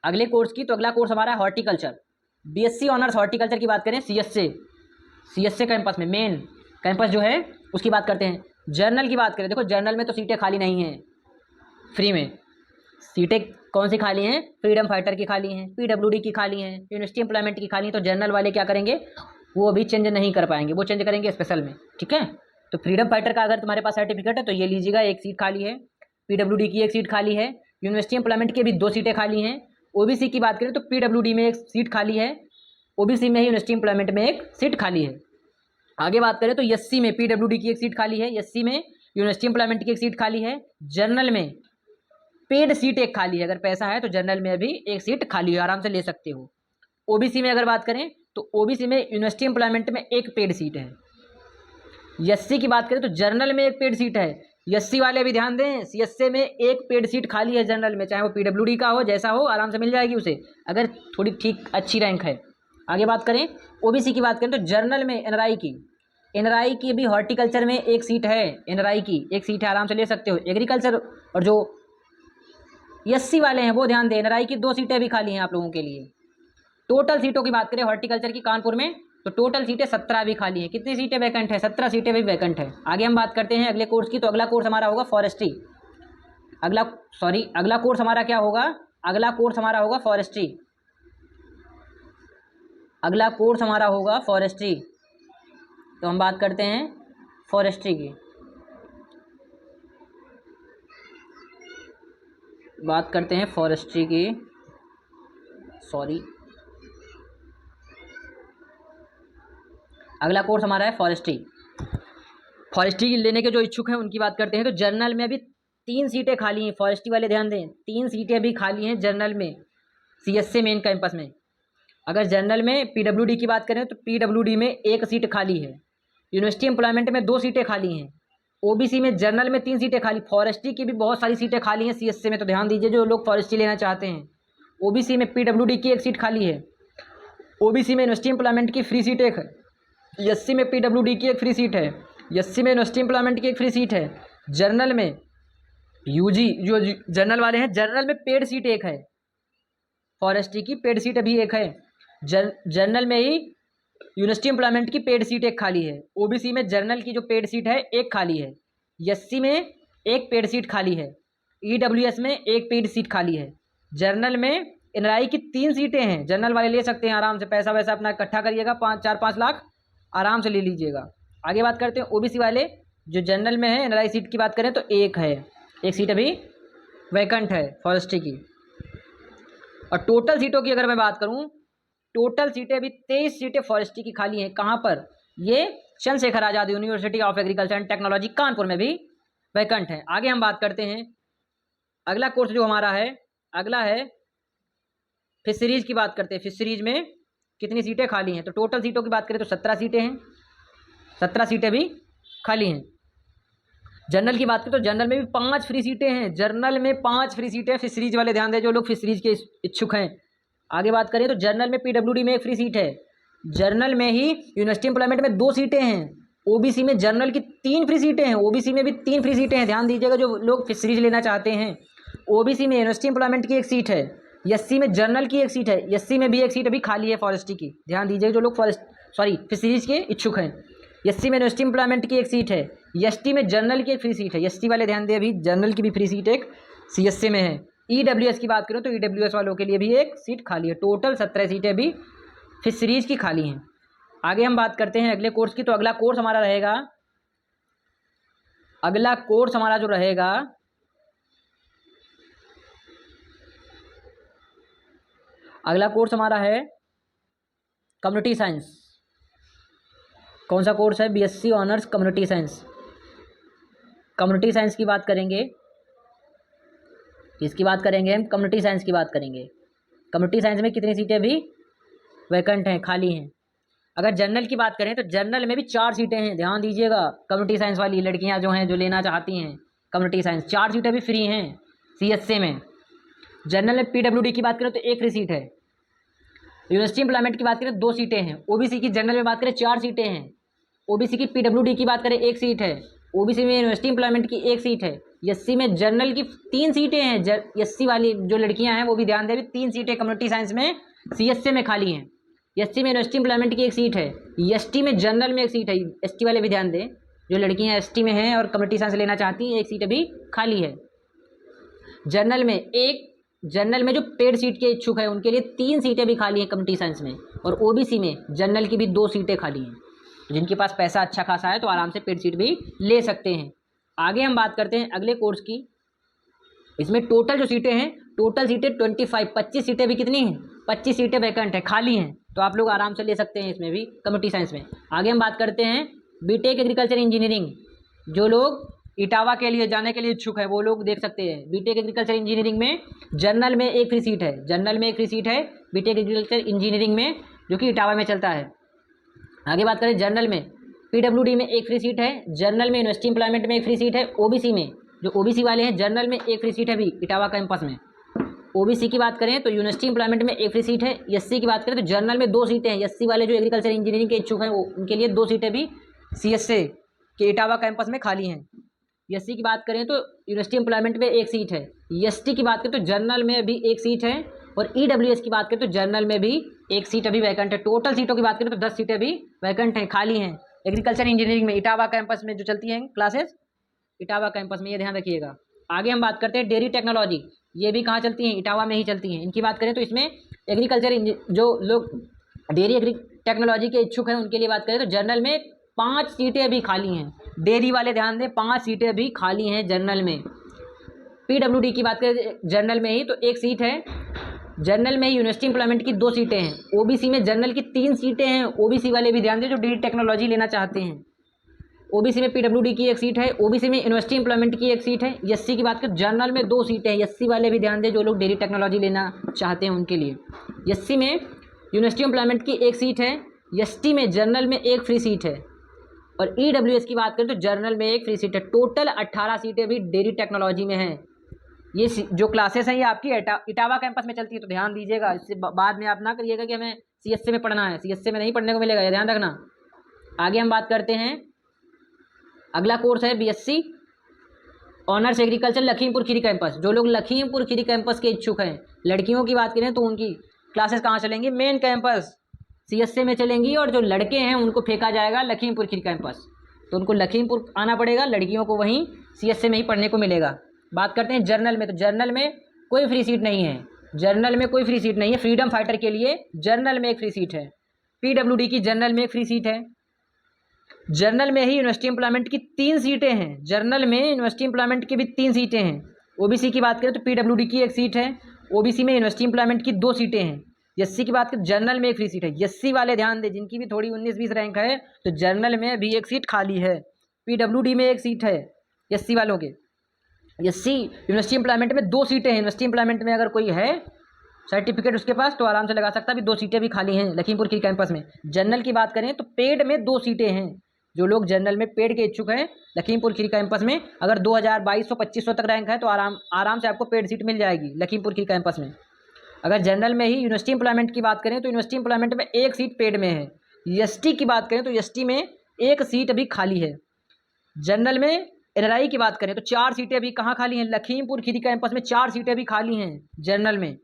अगले कोर्स की। तो अगला कोर्स हमारा है हॉर्टिकल्चर, बीएससी ऑनर्स हॉर्टिकल्चर की बात करें सीएसए कैंपस में, मेन कैंपस जो है उसकी बात करते हैं। जर्नल की बात करें, देखो जर्नल में तो सीटें खाली नहीं हैं, फ्री में सीटें कौन सी खाली हैं? फ्रीडम फाइटर की खाली हैं, पीडब्ल्यूडी की खाली हैं, यूनिवर्सिटी एम्प्लॉयमेंट की खाली हैं। तो जर्नल वाले क्या करेंगे? वो अभी चेंज नहीं कर पाएंगे, वो चेंज करेंगे स्पेशल में, ठीक है। तो फ्रीडम फाइटर का अगर तुम्हारे पास सर्टिफिकेट है तो ये लीजिएगा, एक सीट खाली है। पीडब्ल्यूडी की एक सीट खाली है। यूनिवर्सिटी एम्प्लॉयमेंट की भी 2 सीटें खाली हैं। ओबीसी की बात करें तो पीडब्ल्यूडी में एक सीट खाली है, ओबीसी में ही यूनिवर्सिटी एम्प्लॉयमेंट में एक सीट खाली है। आगे बात करें तो एससी में पीडब्ल्यूडी की एक सीट खाली है, एससी में यूनिवर्सिटी एम्प्लॉयमेंट की एक सीट खाली है। जनरल में पेड सीट एक खाली है, अगर पैसा है तो जनरल में भी एक सीट खाली है, आराम से ले सकते हो। ओबीसी में अगर बात करें तो ओबीसी में यूनिवर्सिटी एम्प्लॉयमेंट में एक पेड सीट है। एससी की बात करें तो जनरल में एक पेड सीट है। एससी वाले भी ध्यान दें, सीएसए में एक पेड सीट खाली है जनरल में, चाहे वो पीडब्ल्यूडी का हो, जैसा हो आराम से मिल जाएगी उसे, अगर थोड़ी ठीक अच्छी रैंक है। आगे बात करें ओबीसी की बात करें तो जनरल में एनआरआई की भी हॉर्टिकल्चर में एक सीट है, एनआरआई की एक सीट है, आराम से ले सकते हो। एग्रीकल्चर और जो एससी वाले हैं वो ध्यान दें, एनआरआई की 2 सीटें भी खाली हैं आप लोगों के लिए। टोटल सीटों की बात करें हॉर्टिकल्चर की कानपुर में तो टोटल सीटें 17 भी खाली हैं। कितनी सीटें वैकेंट है? 17 सीटें भी वैकेंट है। आगे हम बात करते हैं अगले कोर्स की। तो अगला कोर्स हमारा होगा फॉरेस्ट्री। अगला कोर्स हमारा क्या होगा? अगला कोर्स हमारा होगा फॉरेस्ट्री। अगला कोर्स हमारा होगा फॉरेस्ट्री। तो हम बात करते हैं फॉरेस्ट्री की। अगला कोर्स हमारा है फॉरेस्ट्री। फॉरेस्ट्री लेने के जो इच्छुक हैं उनकी बात करते हैं। तो जर्नल में अभी 3 सीटें खाली हैं, फॉरेस्ट्री वाले ध्यान दें, 3 सीटें अभी खाली हैं जर्नल में, सीएसए मेन कैंपस में। अगर जर्नल में पीडब्ल्यूडी की बात करें तो पीडब्ल्यूडी में 1 सीट खाली है। यूनिवर्सिटी एम्प्लॉयमेंट में 2 सीटें खाली हैं। ओबीसी में जनरल में 3 सीटें खाली, फॉरेस्ट्री की भी बहुत सारी सीटें खाली हैं सीएसए में, तो ध्यान दीजिए जो लोग फॉरेस्ट्री लेना चाहते हैं। ओबीसी में पीडब्ल्यूडी की 1 सीट खाली है। ओबीसी में यूनिवर्सिटी एम्प्लॉयमेंट की फ्री सीट एक है। एससी में पीडब्ल्यूडी की एक फ्री सीट है। एससी में यूनिवर्सिटी एम्प्लॉयमेंट की एक फ्री सीट है। जर्नल में यूजी जो जर्नल वाले हैं, जर्नल में पेड सीट एक है। फॉरेस्ट्री की पेड सीट अभी एक है। जर्नल में ही यूनिवर्सिटी एम्प्लॉयमेंट की पेड सीट एक खाली है। ओबीसी में जर्नल की जो पेड सीट है एक खाली है। एससी में एक पेड सीट खाली है। ईडब्ल्यूएस में एक पेड सीट खाली है। जर्नल में एनआरआई की 3 सीटें हैं, जनरल वाले ले सकते हैं आराम से, पैसा वैसा अपना इकट्ठा करिएगा, 4-5 लाख आराम से ले लीजिएगा। आगे बात करते हैं ओबीसी वाले, जो जनरल में है एनआरआई सीट की बात करें तो एक है, एक सीट अभी वैकेंट है फॉरेस्ट्री की। और टोटल सीटों की अगर मैं बात करूं, टोटल सीटें अभी 23 सीटें फॉरेस्ट्री की खाली हैं। कहाँ पर? ये Chandrashekhar Azad university of agriculture and technology Kanpur में भी वैकेंट है। आगे हम बात करते हैं अगला कोर्स जो हमारा है, अगला है फिशरीज की बात करते हैं। फिशरीज में कितनी सीटें खाली हैं? तो टोटल सीटों की बात करें तो 17 सीटें हैं, 17 सीटें भी खाली हैं। जनरल की बात करें तो जनरल में भी 5 फ्री सीटें हैं, जर्नल में 5 फ्री सीटें। फिशरीज वाले ध्यान दें जो लोग फिशरीज के इच्छुक हैं। आगे बात करें तो जर्नल में पीडब्ल्यूडी में एक फ्री सीट है। जर्नल में ही यूनिवर्सिटी एम्प्लॉयमेंट में 2 सीटें हैं। ओबीसी में जर्नल की 3 फ्री सीटें हैं, ओबीसी में भी 3 फ्री सीटें हैं। ध्यान दीजिएगा जो लोग फिशरीज लेना चाहते हैं। ओबीसी में यूनिवर्सिटी एम्प्लॉयमेंट की एक सीट है। एससी में जर्नल की एक सीट है। एससी में भी एक सीट अभी खाली है फॉरेस्ट्री की। ध्यान दीजिएगा जो लोग फिशरीज के इच्छुक हैं। एससी में यूनिवर्सिटी एम्प्लॉयमेंट की एक सीट है। एसटी में जर्नल की एक फ्री सीट है। एसटी वाले ध्यान दें, अभी जर्नल की भी फ्री सीट एक सीएसए में है। ईडब्ल्यूएस की बात करें तो ईडब्ल्यूएस वालों के लिए भी एक सीट खाली है। टोटल 17 सीटें भी फिशरीज की खाली हैं। आगे हम बात करते हैं अगले कोर्स की। तो अगला कोर्स हमारा जो रहेगा अगला कोर्स हमारा है कम्युनिटी साइंस। कौन सा कोर्स है? BSc honours community science. Community science की बात करेंगे, इसकी बात करेंगे हम, कम्युनिटी साइंस की बात करेंगे। कम्युनिटी साइंस में कितनी सीटें भी वैकेंट हैं, खाली हैं। अगर जनरल की बात करें तो जनरल में भी 4 सीटें हैं, ध्यान दीजिएगा। कम्युनिटी साइंस वाली लड़कियां जो हैं, जो लेना चाहती हैं कम्युनिटी साइंस, 4 सीटें भी फ्री हैं CSA में। जनरल में PWD की बात करें तो 1 फ्री सीट है। यूनिवर्सिटी एम्प्लॉयमेंट की बात करें 2 सीटें हैं। OBC की जनरल में बात करें 4 सीटें हैं। OBC की PWD की बात करें 1 सीट है। OBC में यूनिवर्सिटी एम्प्लॉयमेंट की 1 सीट है। SC में जनरल की 3 सीटें हैं। SC वाली जो लड़कियां हैं वो भी ध्यान दें, 3 सीटें कम्युनिटी साइंस में CSA में खाली हैं। SC में यूनिवर्सिटी एम्प्लॉयमेंट की 1 सीट है। ST में जनरल में 1 सीट है। ST वाले भी ध्यान दें, जो लड़कियां ST में हैं और कम्युनिटी साइंस लेना चाहती हैं, 1 सीट अभी खाली है। जनरल में जो पेड सीट के इच्छुक है उनके लिए 3 सीटें भी खाली हैं कम्युनिटी साइंस में। और OBC में जनरल की भी 2 सीटें खाली हैं। तो जिनके पास पैसा अच्छा खासा है तो आराम से पेड सीट भी ले सकते हैं। आगे हम बात करते हैं अगले कोर्स की। इसमें टोटल जो सीटें हैं, टोटल सीटें 25 सीटें भी कितनी हैं, 25 सीटें वैकेंट है, खाली हैं। तो आप लोग आराम से ले सकते हैं इसमें भी, कम्युनिटी साइंस में। आगे हम बात करते हैं BTech एग्रीकल्चर इंजीनियरिंग। जो लोग इटावा के लिए जाने के लिए इच्छुक है वो लोग देख सकते हैं। BTech एग्रीकल्चर इंजीनियरिंग में जनरल में 1 फ्री सीट है। जनरल में 1 फ्री सीट है BTech एग्रीकल्चर इंजीनियरिंग में, जो कि इटावा में चलता है। आगे बात करें जनरल में PWD में 1 फ्री सीट है। जनरल में यूनिवर्सिटी एम्प्लॉयमेंट में 1 फ्री सीट है। OBC में जो OBC वाले हैं जनरल में 1 फ्री सीट है भी इटावा कैंपस में। OBC की बात करें तो यूनिवर्सिटी एम्प्लॉयमेंट में 1 फ्री सीट है। SC की बात करें तो जनरल में 2 सीटें हैं। SC वाले जो एग्रीकल्चर इंजीनियरिंग के इच्छुक हैं वो उनके लिए 2 सीटें भी CSA के इटावा कैंपस में खाली हैं। SC की बात करें तो यूनिवर्सिटी एम्प्लॉयमेंट में 1 सीट है। ST की बात करें तो जनरल में भी 1 सीट है। और EWS की बात करें तो जनरल में भी 1 सीट अभी वैकेंट है। टोटल सीटों की बात करें तो 10 सीटें भी वैकेंट हैं, खाली हैं एग्रीकल्चर इंजीनियरिंग में, इटावा कैंपस में जो चलती हैं क्लासेस, इटावा कैंपस में, ये ध्यान रखिएगा। आगे हम बात करते हैं डेयरी टेक्नोलॉजी। ये भी कहाँ चलती हैं, इटावा में ही चलती हैं। इनकी बात करें तो इसमें एग्रीकल्चर जो लोग डेयरी टेक्नोलॉजी के इच्छुक हैं उनके लिए बात करें तो जनरल में 5 सीटें अभी खाली हैं। डेयरी वाले ध्यान दें, 5 सीटें अभी खाली हैं जनरल में। PWD की बात करें जनरल में ही तो 1 सीट है। जनरल में ही यूनिवर्सिटी एम्प्लॉयमेंट की 2 सीटें हैं। OBC में जनरल की 3 सीटें हैं। OBC वाले भी ध्यान दें जो डेयरी टेक्नोलॉजी लेना चाहते हैं। OBC में PWD की 1 सीट है। OBC में यूनिवर्सिटी एम्प्लॉयमेंट की 1 सीट है। SC की बात करें जनरल में 2 सीटें हैं। SC वाले भी ध्यान दें जो लोग डेयरी टेक्नोलॉजी लेना चाहते हैं उनके लिए। SC में यूनिवर्सिटी एम्प्लॉयमेंट की 1 सीट है। ST में जनरल में 1 फ्री सीट है। और EWS की बात करें तो जनरल में 1 फ्री सीट है। टोटल 18 सीटें भी डेयरी टेक्नोलॉजी में हैं। ये जो क्लासेस हैं ये आपकी इटावा कैंपस में चलती है, तो ध्यान दीजिएगा। इससे बाद में आप ना करिएगा कि हमें CSA में पढ़ना है, CSA में नहीं पढ़ने को मिलेगा, ये ध्यान रखना। आगे हम बात करते हैं, अगला कोर्स है BSc honours agriculture Lakhimpur Kheri campus. जो लोग लखीमपुर खीरी कैंपस के इच्छुक हैं, लड़कियों की बात करें तो उनकी क्लासेस कहाँ चलेंगी, मेन कैंपस CSA में चलेंगी। और जो लड़के हैं उनको फेंका जाएगा लखीमपुर खीरी कैंपस, तो उनको लखीमपुर आना पड़ेगा। लड़कियों को वहीं CSA में ही पढ़ने को मिलेगा। बात करते हैं जर्नल में, तो जर्नल में कोई फ्री सीट नहीं है। जर्नल में कोई फ्री सीट नहीं है। फ्रीडम फाइटर के लिए जर्नल में 1 फ्री सीट है। PWD की जर्नल में 1 फ्री सीट है। जर्नल में ही यूनिवर्सिटी एम्प्लॉयमेंट की 3 सीटें हैं। जर्नल में यूनिवर्सिटी एम्प्लॉयमेंट की भी 3 सीटें हैं। OBC की बात करें तो PWD की 1 सीट है। OBC में यूनिवर्सिटी एम्प्लॉयमेंट की 2 सीटें हैं। SC की बात करें जर्नल में 1 फ्री सीट है। SC वाले ध्यान दें जिनकी भी थोड़ी 19-20 रैंक है, तो जर्नल में भी 1 सीट खाली है। PWD में 1 सीट है SC वालों के। SC यूनिवर्सिटी एम्प्लॉयमेंट में 2 सीटें हैं। यूनिवर्सिटी एम्प्लॉयमेंट में अगर कोई है सर्टिफिकेट उसके पास तो आराम से लगा सकता है। अभी 2 सीटें भी खाली हैं लखीमपुर खीरी कैंपस में। जनरल की बात करें तो पेड में 2 सीटें हैं। जो लोग जनरल में पेड के इच्छुक हैं लखीमपुर खीरी कैंपस में, अगर 2200-2500 तक रैंक है तो आराम से आपको पेड सीट मिल जाएगी लखीमपुर खीरी कैंपस में। अगर जनरल में ही यूनिवर्सिटी एम्प्लॉयमेंट की बात करें तो यूनिवर्सिटी एम्प्लॉयमेंट में 1 सीट पेड में है। ST की बात करें तो ST में 1 सीट अभी खाली है। जनरल में NRI की बात करें तो 4 सीटें अभी कहाँ खाली हैं, लखीमपुर खीरी कैंपस में 4 सीटें अभी खाली हैं जनरल में।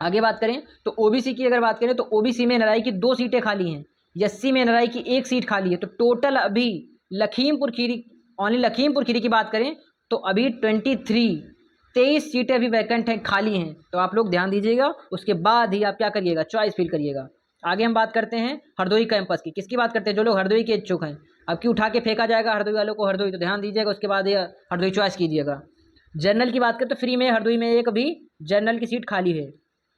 आगे बात करें तो OBC की अगर बात करें तो OBC में NRI की 2 सीटें खाली हैं। SC में NRI की 1 सीट खाली है। तो टोटल अभी लखीमपुर खीरी, ओनली लखीमपुर खीरी की बात करें तो अभी 23 सीटें अभी वैकेंट हैं, खाली हैं। तो आप लोग ध्यान दीजिएगा, उसके बाद ही आप क्या करिएगा, चॉइस फिल करिएगा। आगे हम बात करते हैं हरदोई कैंपस की। किसकी बात करते हैं, जो लोग हरदोई के इच्छुक हैं। अब क्यों उठा के फेंका जाएगा हरदोई वालों को, हरदोई, तो ध्यान दीजिएगा, उसके बाद ये हरदोई चॉइस कीजिएगा। जनरल की बात करें तो फ्री में हरदोई में 1 अभी जनरल की सीट खाली है।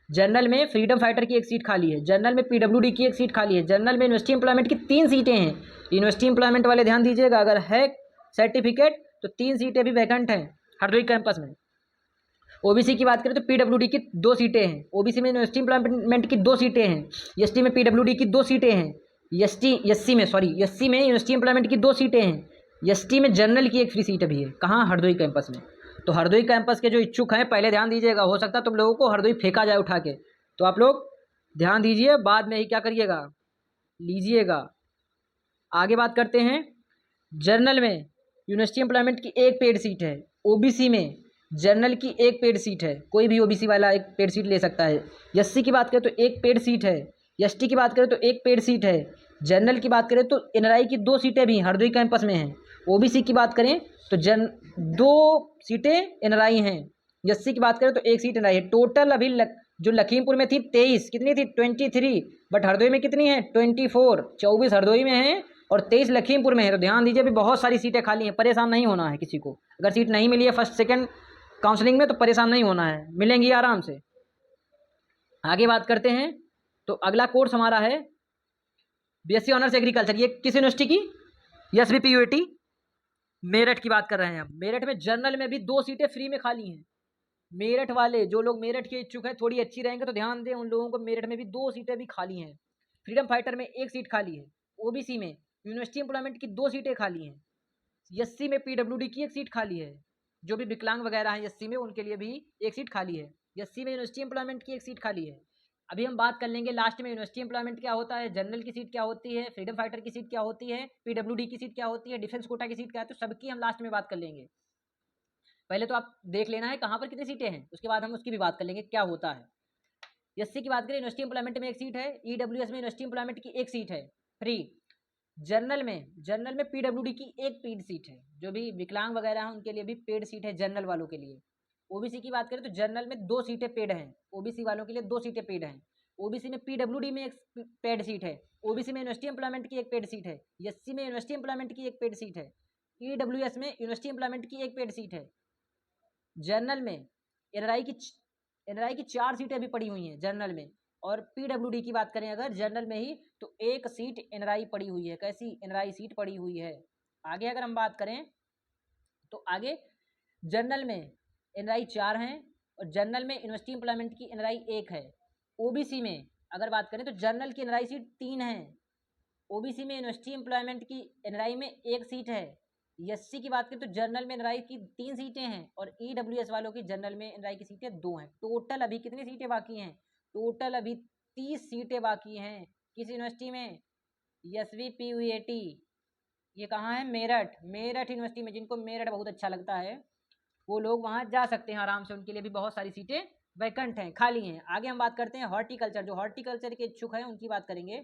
जनरल में फ्रीडम फाइटर की 1 सीट खाली है। जनरल में PWD की 1 सीट खाली है। जनरल में यूनिवर्सिटी एम्प्लॉयमेंट की 3 सीटें हैं। यूनिवर्सिटी एम्प्लॉयमेंट वाले ध्यान दीजिएगा, अगर है सर्टिफिकेट तो 3 सीटें भी वैकेंट हैं हरदोई कैंपस में। ओबीसी की बात करें तो पीडब्ल्यूडी की 2 सीटें हैं, ओबीसी में यूनिवर्सिटी एम्प्लॉयमेंट की 2 सीटें हैं, एसटी में पीडब्ल्यूडी की 2 सीटें हैं, एससी में यूनिवर्सिटी एम्प्लॉयमेंट की 2 सीटें हैं, एसटी में जनरल की 1 फ्री सीट अभी है। कहाँ? हरदोई कैंपस में। तो हरदोई कैंपस के जो इच्छुक हैं पहले ध्यान दीजिएगा, हो सकता है तुम लोगों को हरदोई फेंका जाए उठा के, तो आप लोग ध्यान दीजिए, बाद में ही क्या करिएगा, लीजिएगा। आगे बात करते हैं, जनरल में यूनिवर्सिटी एम्प्लॉयमेंट की 1 पेड सीट है, ओबीसी में जनरल की 1 पेड सीट है, कोई भी ओबीसी वाला 1 पेड सीट ले सकता है। एससी की बात करें तो 1 पेड सीट है, एसटी की बात करें तो 1 पेड सीट है, जनरल की बात करें तो एनआरआई की 2 सीटें भी हरदोई कैंपस में हैं, ओबीसी की बात करें तो 2 सीटें एनआरआई हैं, एससी की बात करें तो 1 सीट एनआरआई है। टोटल अभी जो लखीमपुर में थी 23, कितनी थी 23, बट हरदोई में कितनी है 24, 24 हरदोई में है और 23 लखीमपुर में है। तो ध्यान दीजिए, अभी बहुत सारी सीटें खाली हैं, परेशान नहीं होना है किसी को। अगर सीट नहीं मिली है फर्स्ट सेकंड काउंसलिंग में तो परेशान नहीं होना है, मिलेंगी आराम से। आगे बात करते हैं, तो अगला कोर्स हमारा है बीएससी ऑनर्स एग्रीकल्चर। ये किस यूनिवर्सिटी की? एसवीपीयूटी मेरठ की बात कर रहे हैं हम। मेरठ में जनरल में भी 2 सीटें फ्री में खाली हैं। मेरठ वाले जो लोग मेरठ के इच्छुक हैं, थोड़ी अच्छी रहेंगे तो ध्यान दें, उन लोगों को मेरठ में भी 2 सीटें भी खाली हैं। फ्रीडम फाइटर में 1 सीट खाली है, ओबीसी में यूनिवर्सिटी एम्प्लॉयमेंट की 2 सीटें खाली हैं, एससी में पीडब्ल्यूडी की 1 सीट खाली है, जो भी विकलांग वगैरह हैं एससी में उनके लिए भी 1 सीट खाली है, एससी में यूनिवर्सिटी एम्प्लॉयमेंट की 1 सीट खाली है। अभी हम बात कर लेंगे लास्ट में यूनिवर्सिटी एम्प्लॉयमेंट क्या होता है, जनरल की सीट क्या होती है, फ्रीडम फाइटर की सीट क्या होती है, पीडब्ल्यूडी की सीट क्या होती है, डिफेंस कोटा की सीट क्या है, तो सबकी हम लास्ट में बात कर लेंगे। पहले तो आप देख लेना है कहाँ पर कितनी सीटें हैं, उसके बाद हम उसकी भी बात कर लेंगे क्या होता है। एससी की बात करें, यूनिवर्सिटी एम्प्लॉयमेंट में 1 सीट है, ईडब्ल्यूएस में यूनिवर्सिटी एम्प्लॉयमेंट की 1 सीट है फ्री। जनरल में पीडब्ल्यूडी की 1 पेड सीट है, जो भी विकलांग वगैरह हैं उनके लिए भी पेड सीट है जनरल वालों के लिए। ओबीसी की बात करें तो जनरल में 2 सीटें पेड हैं, ओबीसी वालों के लिए 2 सीटें पेड हैं। ओबीसी में पीडब्ल्यूडी में 1 पेड सीट है, ओबीसी में यूनिवर्सिटी एम्प्लॉयमेंट की 1 पेड सीट है, एससी में यूनिवर्सिटी एम्प्लॉयमेंट की 1 पेड सीट है, ईडब्ल्यूएस में यूनिवर्सिटी एम्प्लॉयमेंट की 1 पेड सीट है। जनरल में एनआरआई की 4 सीटें अभी पड़ी हुई हैं जनरल में। और पीडब्ल्यूडी की बात करें अगर जनरल में ही, तो 1 सीट एनआरआई पड़ी हुई है। कैसी? एनआरआई सीट पड़ी हुई है। आगे अगर हम बात करें तो आगे जनरल में एनआरआई 4 हैं और जनरल में यूनिवर्सिटी एम्प्लॉयमेंट की एनआरआई 1 है। ओबीसी में अगर बात करें तो जनरल की एनआरआई सीट 3 है, ओबीसी में यूनिवर्सिटी एम्प्लॉयमेंट की एनआरआई में 1 सीट है, एससी की बात करें तो जनरल में एनआरआई की 3 सीटें हैं और ईडब्ल्यूएस वालों की जनरल में एनआरआई की सीटें 2 हैं। टोटल अभी कितनी सीटें बाकी हैं? टोटल अभी 30 सीटें बाकी हैं। किस यूनिवर्सिटी में? एसवीपीयूटी। ये कहाँ है? मेरठ यूनिवर्सिटी में। जिनको मेरठ बहुत अच्छा लगता है वो लोग वहाँ जा सकते हैं आराम से, उनके लिए भी बहुत सारी सीटें वैकेंट हैं, खाली हैं। आगे हम बात करते हैं हॉर्टिकल्चर। जो हॉर्टिकल्चर के इच्छुक हैं उनकी बात करेंगे।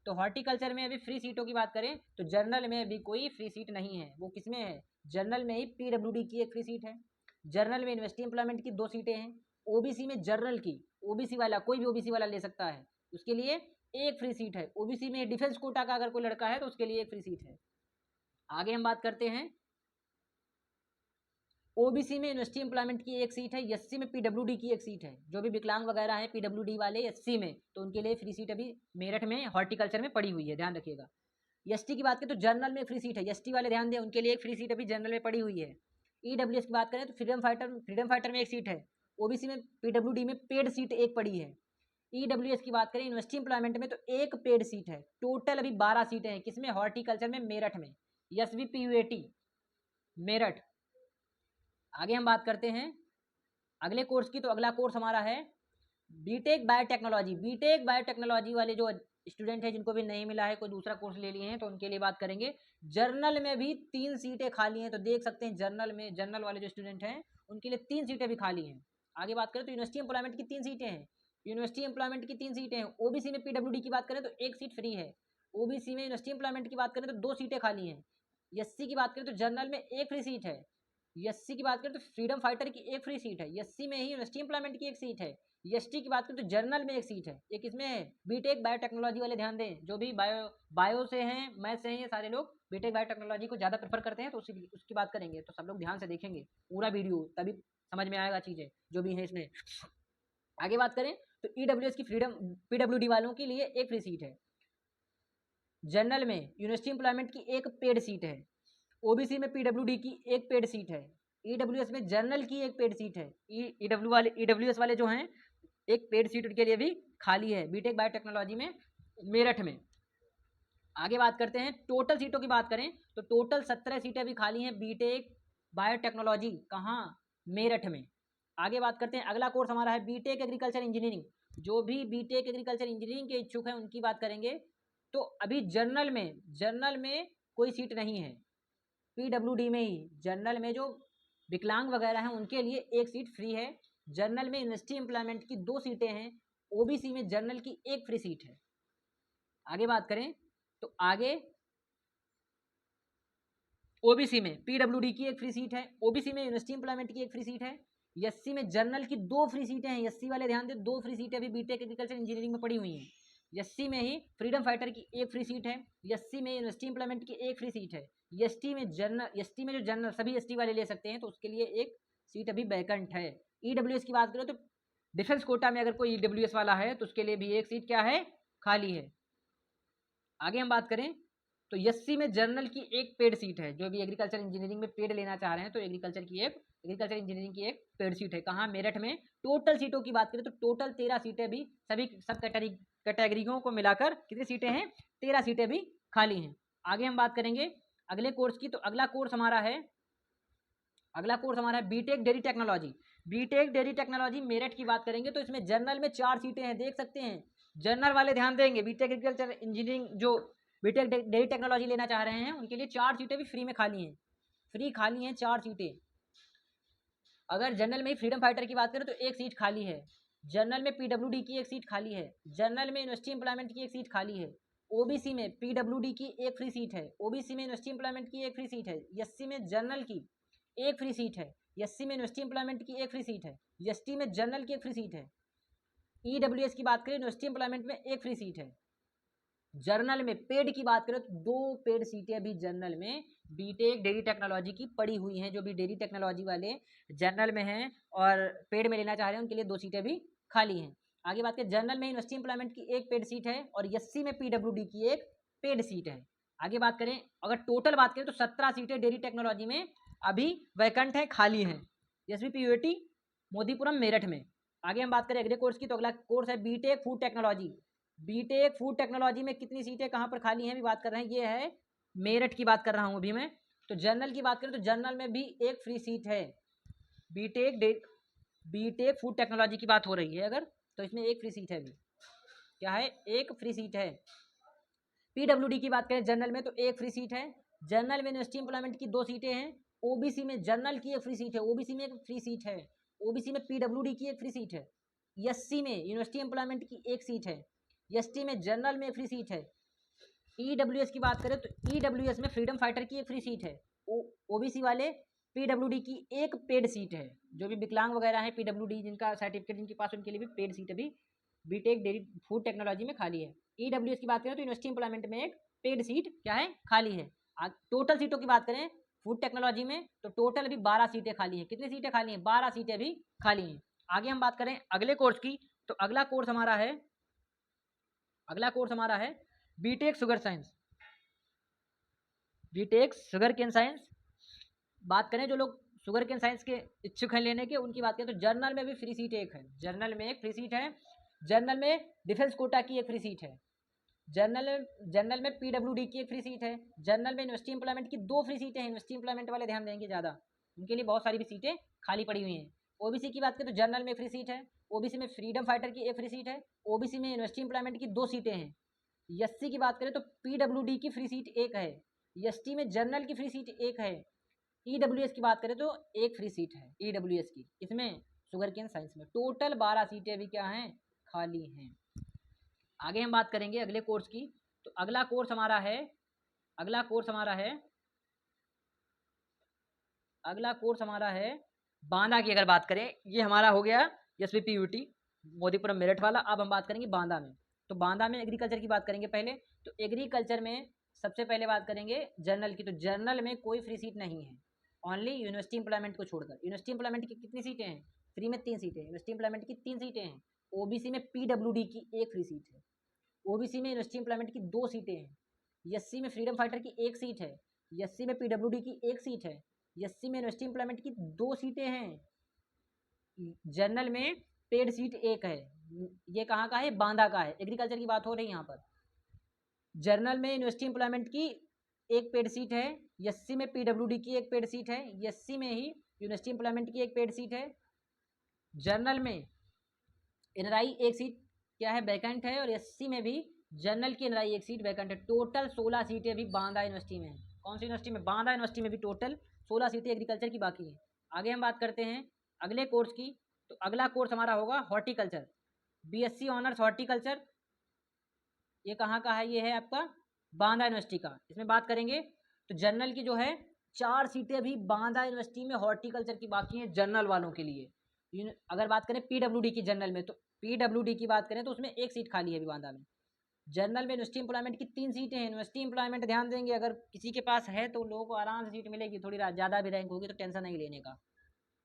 तो हॉर्टिकल्चर में अभी फ्री सीटों की बात करें तो जनरल में अभी कोई फ्री सीट नहीं है। वो किसमें है? जनरल में ही पीडब्ल्यूडी की 1 फ्री सीट है, जनरल में यूनिवर्सिटी एम्प्लॉयमेंट की 2 सीटें हैं, ओबीसी में जनरल की, ओबीसी वाला कोई भी ओबीसी वाला ले सकता है, उसके लिए 1 फ्री सीट है। ओबीसी में डिफेंस कोटा का अगर कोई लड़का है तो उसके लिए 1 फ्री सीट है। आगे हम बात करते हैं, ओबीसी में यूनिवर्सिटी एम्प्लॉयमेंट की 1 सीट है, एससी में पीडब्ल्यूडी की 1 सीट है। जो भी विकलांग वगैरह है पीडब्ल्यूडी वाले एससी में, तो उनके लिए फ्री सीट अभी मेरठ में हॉर्टिकल्चर में पड़ी हुई है, ध्यान रखिएगा। एसटी की बात करें तो जनरल में फ्री सीट है, एसटी वाले ध्यान दें, उनके लिए 1 फ्री सीट अभी जनरल में पड़ी हुई है। ईडब्ल्यूएस की बात करें तो फ्रीडम फाइटर में 1 सीट है, ओबीसी में पीडब्ल्यूडी में पेड सीट 1 पड़ी है। ईडब्ल्यूएस की बात करें यूनिवर्सिटी एम्प्लॉयमेंट में तो 1 पेड सीट है। टोटल अभी 12 सीटें हैं, किसमें? हॉर्टिकल्चर में, मेरठ में, एसवीपीयूटी मेरठ। आगे हम बात करते हैं अगले कोर्स की। तो अगला कोर्स हमारा है बीटेक बायोटेक्नोलॉजी। बीटेक बायोटेक्नोलॉजी वाले जो स्टूडेंट हैं जिनको भी नहीं मिला है, कोई दूसरा कोर्स ले लिए हैं, तो उनके लिए बात करेंगे। जर्नल में भी 3 सीटें खाली हैं, तो देख सकते हैं जर्नल वाले जो स्टूडेंट हैं उनके लिए 3 सीटें भी खाली हैं। आगे बात करें तो यूनिवर्सिटी एम्प्लॉयमेंट की 3 सीटें हैं, यूनिवर्सिटी एम्प्लॉयमेंट की 3 सीटें हैं। ओबीसी में पीडब्ल्यूडी की बात करें तो 1 सीट फ्री है, ओबीसी में यूनिवर्सिटी एम्प्लॉयमेंट की बात करें तो 2 सीटें खाली हैं। एससी की बात करें तो जनरल में 1 फ्री सीट है, एससी की बात करें तो फ्रीडम फाइटर की 1 फ्री सीट है, एससी में ही यूनिवर्सिटी एम्प्लॉयमेंट की 1 सीट है, एसटी की बात करें तो जनरल में 1 सीट है। ये किसमें है? बीटेक बायोटेक्नोलॉजी वाले ध्यान दें, जो भी बायो से हैं, मैथ से हैं, ये सारे लोग बीटेक बायोटेक्नोलॉजी को ज़्यादा प्रेफर करते हैं, तो उसकी बात करेंगे। तो सब लोग ध्यान से देखेंगे पूरा वीडियो, तभी समझ में आएगा चीज़ें जो भी हैं इसमें। आगे बात करें तो ईडब्ल्यूएस की पीडब्ल्यूडी वालों के लिए 1 फ्री सीट है, जनरल में यूनिवर्सिटी एम्प्लॉयमेंट की 1 पेड सीट है, ओबीसी में पीडब्ल्यूडी की 1 पेड सीट है, ईडब्ल्यूएस में जनरल की एक पेड सीट है, ईडब्ल्यूएस वाले जो हैं एक पेड सीट उनके लिए भी खाली है बीटेक बायोटेक्नोलॉजी में मेरठ में। आगे बात करते हैं टोटल सीटों की बात करें तो टोटल 17 सीटें भी खाली हैं बीटेक बायोटेक्नोलॉजी, कहाँ, मेरठ में। आगे बात करते हैं अगला कोर्स हमारा है बीटेक एग्रीकल्चर इंजीनियरिंग। जो भी बीटेक एग्रीकल्चर इंजीनियरिंग के इच्छुक हैं उनकी बात करेंगे तो अभी जनरल में कोई सीट नहीं है, पीडब्ल्यूडी में ही जनरल में जो विकलांग वगैरह हैं उनके लिए एक सीट फ्री है। जनरल में यूनिवर्सिटी एम्प्लॉयमेंट की 2 सीटें हैं, ओबीसी में जनरल की एक फ्री सीट है। आगे बात करें तो आगे ओबीसी में पीडब्ल्यूडी की एक फ्री सीट है, ओबीसी में यूनिवर्सिटी एम्प्लॉयमेंट की एक फ्री सीट है, एससी में जनरल की 2 फ्री सीटें हैं। एससी वाले ध्यान दें 2 फ्री सीटें भी बीटेक एग्रीकल्चर इंजीनियरिंग में पड़ी हुई हैं। एससी में ही फ्रीडम फाइटर की एक फ्री सीट है, एससी में यूनिवर्सिटी एम्प्लॉयमेंट की एक फ्री सीट है, एसटी में जो जनरल सभी एसटी वाले ले सकते हैं तो उसके लिए एक सीट अभी वैकेंट है। ईडब्ल्यूएस की बात करें तो डिफेंस कोटा में अगर कोई ईडब्ल्यूएस वाला है तो उसके लिए भी एक सीट क्या है, खाली है। आगे हम बात करें तो एससी में जनरल की एक पेड सीट है, जो भी एग्रीकल्चर इंजीनियरिंग में पेड लेना चाह रहे हैं तो एग्रीकल्चर इंजीनियरिंग की एक पेड सीट है, कहाँ, मेरठ में। टोटल सीटों की बात करें तो टोटल 13 सीटें भी सभी सब कैटेगरियों को मिलाकर कितनी सीटें हैं, 13 सीटें भी खाली हैं। आगे हम बात करेंगे अगले कोर्स की तो अगला कोर्स हमारा है BTech dairy technology. BTech dairy technology Meerut की बात करेंगे तो इसमें जनरल में 4 सीटें हैं, देख सकते हैं। जनरल वाले ध्यान देंगे, बीटेक एग्रीकल्चर इंजीनियरिंग जो बीटेक डेयरी टेक्नोलॉजी लेना चाह रहे हैं उनके लिए 4 सीटें भी फ्री में खाली हैं, 4 सीटें। अगर जनरल में फ्रीडम फाइटर की बात करें तो एक सीट खाली है, जनरल में पीडब्ल्यूडी की एक सीट खाली है, जनरल में यूनिवर्सिटी एम्प्लॉयमेंट की एक सीट खाली है, ओबीसी में पीडब्ल्यूडी की एक फ्री सीट है, ओबीसी में यूनिवर्सिटी एम्प्लॉयमेंट की एक फ्री सीट है, एससी में जनरल की एक फ्री सीट है, एससी में यूनिवर्सिटी एम्प्लॉयमेंट की एक फ्री सीट है, एसटी में जनरल की एक फ्री सीट है। ईडब्ल्यूएस की बात करें यूनिवर्सिटी एम्प्लॉयमेंट में एक फ्री सीट है। जर्नल में पेड की बात करें तो 2 पेड सीटें अभी जनरल में बीटेक डेयरी टेक्नोलॉजी की पड़ी हुई हैं। जो भी डेयरी टेक्नोलॉजी वाले जनरल में हैं और पेड में लेना चाह रहे हैं उनके लिए 2 सीटें भी खाली हैं। आगे बात करें जनरल में यूनिवर्सिटी एम्प्लॉयमेंट की एक पेड सीट है और एससी में पीडब्ल्यूडी की एक पेड सीट है। आगे बात करें अगर टोटल बात करें तो 17 सीटें डेयरी टेक्नोलॉजी में अभी वैकेंट हैं, खाली हैं, एसवीपीयूटी मोदीपुरम मेरठ में। आगे हम बात करें अगले कोर्स की तो अगला कोर्स है BTech food technology. BTech food technology में कितनी सीटें कहाँ पर खाली हैं भी बात कर रहे हैं, ये है मेरठ की बात कर रहा हूँ अभी मैं। तो जनरल की बात करें तो जनरल में भी एक फ्री सीट है, बीटेक फूड टेक्नोलॉजी की बात हो रही है अगर तो इसमें एक फ्री सीट है अभी, क्या है, एक फ्री सीट है। पीडब्ल्यूडी की बात करें जनरल में तो एक फ्री सीट है, जनरल में यूनिवर्सिटी एम्प्लॉयमेंट की 2 सीटें हैं, ओबीसी में जनरल की एक फ्री सीट है, ओबीसी में एक फ्री सीट है, ओबीसी में पीडब्ल्यूडी की एक फ्री सीट है, एससी में यूनिवर्सिटी एम्प्लॉयमेंट की एक सीट है, एसटी में जनरल में एक फ्री सीट है। ईडब्ल्यूएस की बात करें तो ईडब्ल्यूएस में फ्रीडम फाइटर की एक फ्री सीट है, ओबीसी वाले पीडब्ल्यूडी की एक पेड सीट है। जो भी विकलांग वगैरह है पीडब्ल्यूडी जिनका सर्टिफिकेट जिनके पास उनके लिए भी पेड सीट अभी बीटेक डेयरी फूड टेक्नोलॉजी में खाली है। ईडब्ल्यूएस की बात करें तो यूनिवर्सिटी एम्प्लॉयमेंट में एक पेड सीट क्या है, खाली है। टोटल सीटों की बात करें फूड टेक्नोलॉजी में तो टोटल अभी 12 सीटें खाली हैं। कितनी सीटें खाली हैं, 12 सीटें अभी खाली हैं। आगे हम बात करें अगले कोर्स की तो अगला कोर्स हमारा है BTech sugar science, BTech sugar cane science. बात करें जो लोग शुगर केन साइंस के इच्छुक हैं लेने के उनकी बात करें तो जर्नल में भी फ्री सीट एक है, जर्नल में एक फ्री सीट है, जर्नल में डिफेंस कोटा की एक फ्री सीट है, जर्नल में पीडब्ल्यूडी की एक फ्री सीट है, जर्नल में यूनिवर्सिटी एम्प्लॉयमेंट की 2 फ्री सीटें हैं। यूनिवर्सिटी एम्प्लॉयमेंट वाले ध्यान देंगे ज़्यादा, उनके लिए बहुत सारी भी सीटें खाली पड़ी हुई हैं। ओबीसी की बात करें तो जर्नल में फ्री सीट है, ओबीसी में फ्रीडम फाइटर की एक फ्री सीट है, ओबीसी में यूनिवर्सिटी एम्प्लॉयमेंट की 2 सीटें हैं। एससी की बात करें तो पीडब्ल्यूडी की फ्री सीट एक है, एसटी में जनरल की फ्री सीट एक है, ईडब्ल्यूएस की बात करें तो एक फ्री सीट है ईडब्ल्यूएस की, इसमें शुगर केन साइंस में। टोटल 12 सीटें भी क्या हैं, खाली हैं। आगे हम बात करेंगे अगले कोर्स की तो अगला कोर्स हमारा है बांदा की। अगर बात करें ये हमारा हो गया एसवीपीयूटी मोदीपुरम मेरठ वाला। अब हम बात करेंगे बांदा में, तो बांदा में एग्रीकल्चर की बात करेंगे पहले। तो एग्रीकल्चर में सबसे पहले बात करेंगे जर्नल की, तो जर्नल में कोई फ्री सीट नहीं है, ओनली यूनिवर्सिटी एम्प्लॉयमेंट को छोड़कर। यूनिवर्सिटी एम्प्लॉयमेंट की कितनी सीटें हैं, फ्री में 3 सीटें, यूनिवर्सिटी एम्प्लॉयमेंट की 3 सीटें हैं। ओबीसी में पीडब्ल्यूडी की एक फ्री सीट है, ओबीसी में यूनिवर्सिटी एम्प्लॉयमेंट की 2 सीटें हैं, एससी में फ्रीडम फाइटर की एक सीट है, एससी में पीडब्ल्यूडी की एक सीट है, एससी में यूनिवर्सिटी एम्प्लॉयमेंट की 2 सीटें हैं, जनरल में पेड सीट 1 है। ये कहाँ का है? बांदा का है। एग्रीकल्चर की बात हो रही है यहाँ पर। जनरल में यूनिवर्सिटी एम्प्लॉयमेंट की 1 पेड सीट है, एससी में पीडब्ल्यूडी की 1 पेड सीट है, एससी में ही यूनिवर्सिटी एम्प्लॉयमेंट की 1 पेड सीट है, जनरल में एनआरआई 1 सीट क्या है? वैकेंट है, और एससी में भी जनरल की एनआरआई 1 सीट वैकेंट है। टोटल 16 सीटें भी बांदा यूनिवर्सिटी में है। कौन सी यूनिवर्सिटी में? बांदा यूनिवर्सिटी में भी टोटल 16 सीटें एग्रीकल्चर की बाकी हैं। आगे हम बात करते हैं अगले कोर्स की। तो अगला कोर्स हमारा होगा हॉर्टिकल्चर, बीएससी ऑनर्स हॉर्टिकल्चर। ये कहाँ का है? ये है आपका बांदा यूनिवर्सिटी का। इसमें बात करेंगे तो जनरल की जो है 4 सीटें भी बांदा यूनिवर्सिटी में हॉर्टिकल्चर की बाकी हैं जनरल वालों के लिए। अगर बात करें पीडब्ल्यूडी की जनरल में, तो पीडब्ल्यूडी की बात करें तो उसमें 1 सीट खाली है अभी बांदा में। जनरल में यूनिवर्सिटी एम्प्लॉयमेंट की 3 सीटें हैं। यूनिवर्सिटी एम्प्लॉयमेंट ध्यान देंगे, अगर किसी के पास है तो लोगों को आराम से सीट मिलेगी, थोड़ी ज़्यादा भी रैंक होगी तो टेंशन नहीं लेने का।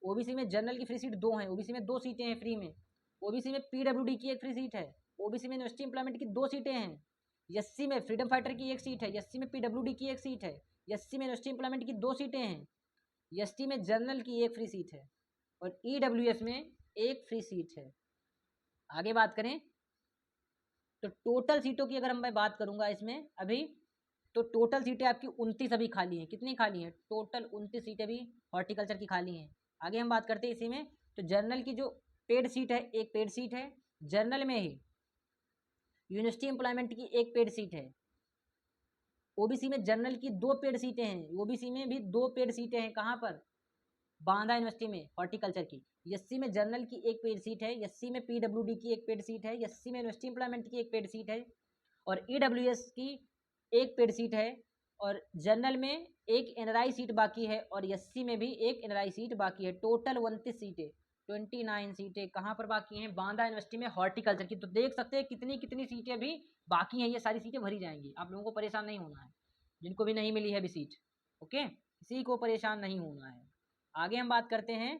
ओबीसी में जनरल की फ्री सीट 2 हैं, ओबीसी में 2 सीटें हैं फ्री में। ओबीसी में पीडब्ल्यूडी की 1 फ्री सीट है। ओबीसी में यूनिवर्सिटी एम्प्लॉयमेंट की 2 सीटें हैं। एससी में फ्रीडम फाइटर की 1 सीट है, एससी में पीडब्ल्यूडी की 1 सीट है, एससी में यूनिवर्सिटी एम्प्लॉयमेंट की 2 सीटें हैं, एसटी में जनरल की 1 फ्री सीट है, और ईडब्ल्यूएस में 1 फ्री सीट है। आगे बात करें तो टोटल सीटों की अगर मैं बात करूंगा इसमें अभी, तो टोटल सीटें आपकी 29 अभी खाली हैं। कितनी खाली हैं? टोटल 29 सीटें भी हॉर्टिकल्चर की खाली हैं। आगे हम बात करते हैं इसी में, तो जनरल की जो पेड सीट है 1 पेड सीट है, जनरल में ही यूनिवर्सिटी एम्प्लॉयमेंट की 1 पेड सीट है। ओबीसी में जनरल की 2 पेड सीटें हैं, ओबीसी में भी 2 पेड सीटें हैं। कहाँ पर? बांदा यूनिवर्सिटी में हॉर्टिकल्चर की। एससी में जनरल की 1 पेड सीट है, एससी में पीडब्ल्यूडी की 1 पेड सीट है, एससी में यूनिवर्सिटी एम्प्लॉयमेंट की 1 पेड सीट है, और ईडब्ल्यूएस की 1 पेड सीट है, और जनरल में 1 एनआरआई सीट बाकी है, और एससी में भी 1 एनआरआई सीट बाकी है। टोटल 29 सीटें, 29 सीटें कहाँ पर बाकी हैं? बांदा यूनिवर्सिटी में हॉर्टिकल्चर की। तो देख सकते हैं कितनी कितनी सीटें भी बाकी हैं। ये सारी सीटें भरी जाएंगी, आप लोगों को परेशान नहीं होना है, जिनको भी नहीं मिली है अभी सीट। ओके, किसी को परेशान नहीं होना है। आगे हम बात करते हैं,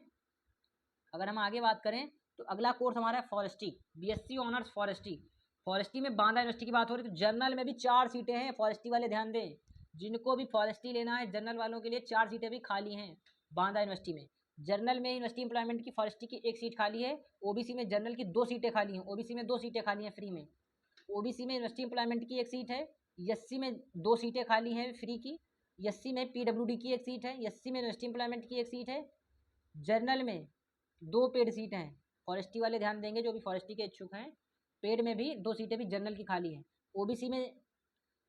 अगर हम आगे बात करें तो अगला कोर्स हमारा है forestry, BSc honours forestry. Forestry में बांदा यूनिवर्सिटी की बात हो रही है, तो जनरल में भी 4 सीटें हैं। फॉरेस्ट्री वाले ध्यान दें, जिनको भी फॉरेस्ट्री लेना है जनरल वालों के लिए 4 सीटें भी खाली हैं बांदा यूनिवर्सिटी में। जनरल में यूनिवर्सिटी एम्प्लॉयमेंट की फॉरेस्ट्री की 1 सीट खाली है। ओबीसी में जनरल की 2 सीटें खाली हैं, ओबीसी में 2 सीटें खाली हैं फ्री में। ओबीसी में यूनिवर्सिटी एम्प्लॉयमेंट की 1 सीट है, एससी में 2 सीटें खाली हैं फ्री की, एससी में पीडब्ल्यूडी की 1 सीट है, एससी में यूनिवर्सिटी एम्प्लॉयमेंट की 1 सीट है, जनरल में 2 पेड सीट हैं। फॉरेस्ट्री वाले ध्यान देंगे, जो भी फॉरेस्ट्री के इच्छुक हैं, पेड में भी 2 सीटें भी जनरल की खाली हैं। ओबीसी में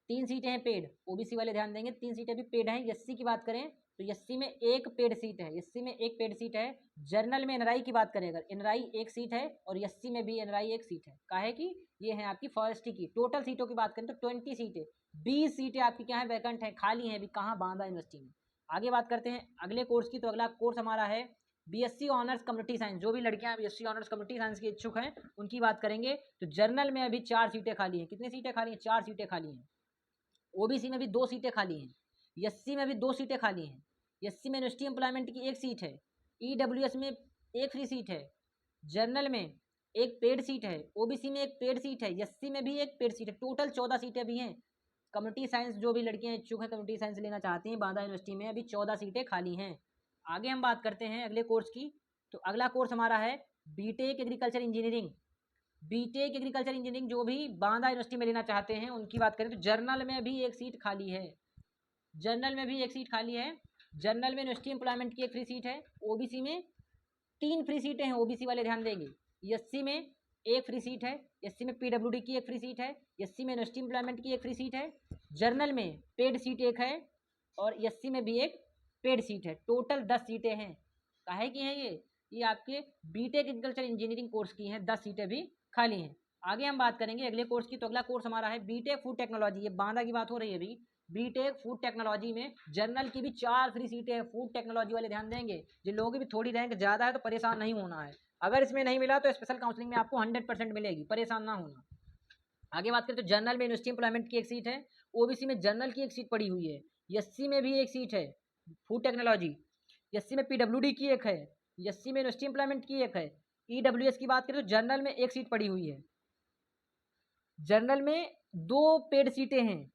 3 सीटें हैं पेड, ओबीसी वाले ध्यान देंगे 3 सीटें भी पेड हैं। एससी की बात करें तो एससी में 1 पेड सीट है, एससी में 1 पेड सीट है। जनरल में एनआरआई की बात करें अगर, एनआरआई 1 सीट है, और एससी में भी एनआरआई 1 सीट है। काहे की? ये है आपकी फॉरेस्ट्री की। टोटल सीटों की बात करें तो 20 सीटें, 20 सीटें आपकी क्या है? वैकेंट है, खाली हैं अभी। कहाँ? बांदा यूनिवर्सिटी में। आगे बात करते हैं अगले कोर्स की। तो अगला कोर्स हमारा है बीएससी ऑनर्स कम्युनिटी साइंस। जो भी लड़कियां बीएससी ऑनर्स कम्युनिटी साइंस के इच्छुक हैं उनकी बात करेंगे, तो जनरल में अभी 4 सीटें खाली हैं। कितनी सीटें खाली हैं? 4 सीटें खाली हैं। ओबीसी में भी 2 सीटें खाली हैं, एससी में भी 2 सीटें खाली हैं। एससी में यूनिवर्सिटी एम्प्लॉयमेंट की 1 सीट है, ईडब्ल्यूएस में 1 फ्री सीट है, जनरल में 1 पेड सीट है, ओबीसी में 1 पेड सीट है, एससी में भी 1 पेड सीट है। टोटल 14 सीटें भी हैं। कम्युनिटी साइंस जो भी लड़कियां इच्छुक हैं कम्युनिटी साइंस लेना चाहती हैं, बांदा यूनिवर्सिटी में अभी 14 सीटें खाली हैं। आगे हम बात करते हैं अगले कोर्स की। तो अगला कोर्स हमारा है BTech agriculture engineering. BTech agriculture engineering जो भी बांदा यूनिवर्सिटी में लेना चाहते हैं उनकी बात करें तो जनरल में भी 1 सीट खाली है, जनरल में भी 1 सीट खाली है। जनरल में यूनिवर्सिटी एम्प्लॉयमेंट की 1 फ्री सीट है, ओबीसी में 3 फ्री सीटें हैं, ओबीसी वाले ध्यान देंगे। एससी में 1 फ्री सीट है, एससी में पीडब्ल्यूडी की 1 फ्री सीट है, एससी में यूनिवर्सिटी एम्प्लॉयमेंट की 1 फ्री सीट है, जनरल में पेड सीट 1 है, और एससी में भी 1 पेड सीट है। टोटल 10 सीटें हैं। काहे की हैं ये आपके बीटेक एग्रीकल्चर इंजीनियरिंग कोर्स की हैं। 10 सीटें भी खाली हैं। आगे हम बात करेंगे अगले कोर्स की। तो अगला कोर्स हमारा है बीटेक फूड टेक्नोलॉजी। ये बांदा की बात हो रही है अभी। बीटेक फूड टेक्नोलॉजी में जनरल की भी 4 फ्री सीटें हैं। फूड टेक्नोलॉजी वाले ध्यान देंगे, जिन लोगों की भी थोड़ी रैंक ज़्यादा है तो परेशान नहीं होना है। अगर इसमें नहीं मिला तो स्पेशल काउंसलिंग में आपको 100% मिलेगी, परेशान ना होना। आगे बात करें तो जनरल में यूनिवर्सिटी एम्प्लॉयमेंट की 1 सीट है, ओबीसी में जनरल की 1 सीट पड़ी हुई है, एससी में भी 1 सीट है फूड टेक्नोलॉजी, एससी में पीडब्ल्यूडी की 1 है, एससी में यूनिवर्सिटी एम्प्लॉयमेंट की 1 है। ईडब्ल्यूएस की बात करें तो जनरल में 1 सीट पड़ी हुई है, जनरल में 2 पेड सीटें हैं,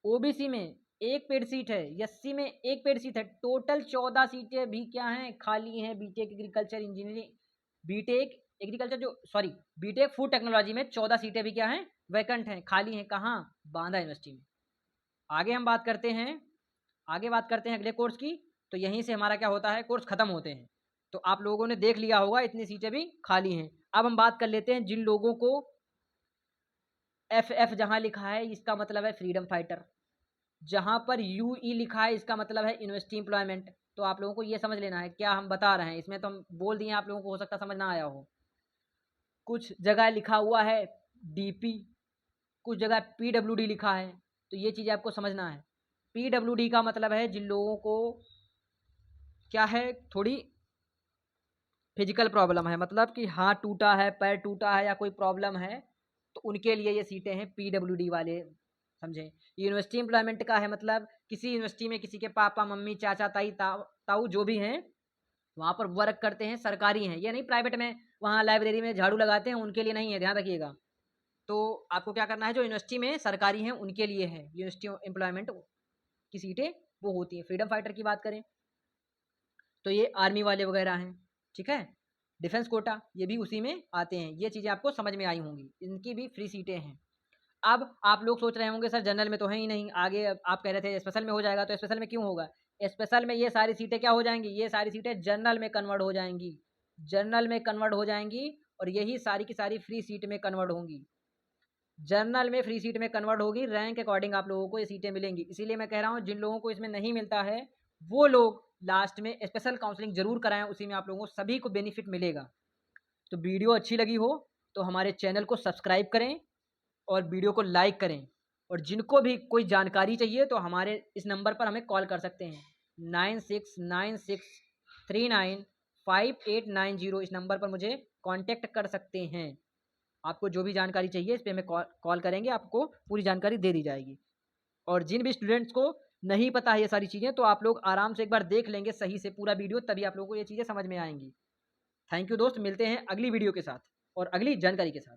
ओबीसी में एक पेड सीट है, 80 में एक पेड सीट है। टोटल 14 सीटें भी क्या हैं, खाली हैं। BTech agriculture engineering, BTech agriculture जो सॉरी बीटेक फूड टेक्नोलॉजी में 14 सीटें भी क्या हैं, वैकेंट हैं, खाली हैं। कहाँ, बांदा यूनिवर्सिटी में। आगे हम बात करते हैं, आगे बात करते हैं अगले कोर्स की। तो यहीं से हमारा क्या होता है, कोर्स खत्म होते हैं। तो आप लोगों ने देख लिया होगा इतनी सीटें भी खाली हैं। अब हम बात कर लेते हैं जिन लोगों को एफ जहाँ लिखा है इसका मतलब है फ्रीडम फाइटर, जहाँ पर यूई लिखा है इसका मतलब है यूनिवर्सिटी एम्प्लॉयमेंट। तो आप लोगों को ये समझ लेना है क्या हम बता रहे हैं इसमें। तो हम बोल दिए, आप लोगों को हो सकता समझ ना आया हो। कुछ जगह लिखा हुआ है डीपी, कुछ जगह पीडब्ल्यूडी लिखा है। तो ये चीज़ें आपको समझना है। पीडब्ल्यूडी का मतलब है जिन लोगों को क्या है, थोड़ी फिजिकल प्रॉब्लम है, मतलब कि हाथ टूटा है, पैर टूटा है या कोई प्रॉब्लम है, तो उनके लिए ये सीटें हैं पीडब्ल्यूडी वाले, समझे। यूनिवर्सिटी एम्प्लॉयमेंट का है मतलब किसी यूनिवर्सिटी में किसी के पापा मम्मी चाचा ताई ताऊ जो भी हैं वहाँ पर वर्क करते हैं, सरकारी हैं, ये नहीं प्राइवेट में वहाँ लाइब्रेरी में झाड़ू लगाते हैं, उनके लिए नहीं है, ध्यान रखिएगा। तो आपको क्या करना है, जो यूनिवर्सिटी में सरकारी हैं उनके लिए है यूनिवर्सिटी एम्प्लॉयमेंट की सीटें वो होती हैं। फ्रीडम फाइटर की बात करें तो ये आर्मी वाले वगैरह हैं, ठीक है। डिफेंस कोटा ये भी उसी में आते हैं। ये चीज़ें आपको समझ में आई होंगी, इनकी भी फ्री सीटें हैं। अब आप लोग सोच रहे होंगे सर जनरल में तो है ही नहीं, आगे आप कह रहे थे स्पेशल में हो जाएगा, तो स्पेशल में क्यों होगा। स्पेशल में ये सारी सीटें क्या हो जाएंगी, ये सारी सीटें जनरल में कन्वर्ट हो जाएंगी, जनरल में कन्वर्ट हो जाएंगी, और यही सारी की सारी फ्री सीट में कन्वर्ट होंगी। जनरल में फ्री सीट में कन्वर्ट होगी, रैंक अकॉर्डिंग आप लोगों को ये सीटें मिलेंगी। इसीलिए मैं कह रहा हूँ जिन लोगों को इसमें नहीं मिलता है वो लोग लास्ट में स्पेशल काउंसलिंग जरूर कराएं, उसी में आप लोगों को सभी को बेनिफिट मिलेगा। तो वीडियो अच्छी लगी हो तो हमारे चैनल को सब्सक्राइब करें और वीडियो को लाइक करें। और जिनको भी कोई जानकारी चाहिए तो हमारे इस नंबर पर हमें कॉल कर सकते हैं, 9696395890। इस नंबर पर मुझे कांटेक्ट कर सकते हैं। आपको जो भी जानकारी चाहिए इस पर हमें कॉल करेंगे, आपको पूरी जानकारी दे दी जाएगी। और जिन भी स्टूडेंट्स को नहीं पता है ये सारी चीज़ें, तो आप लोग आराम से एक बार देख लेंगे सही से पूरा वीडियो, तभी आप लोगों को ये चीज़ें समझ में आएंगी। थैंक यू दोस्त, मिलते हैं अगली वीडियो के साथ और अगली जानकारी के साथ।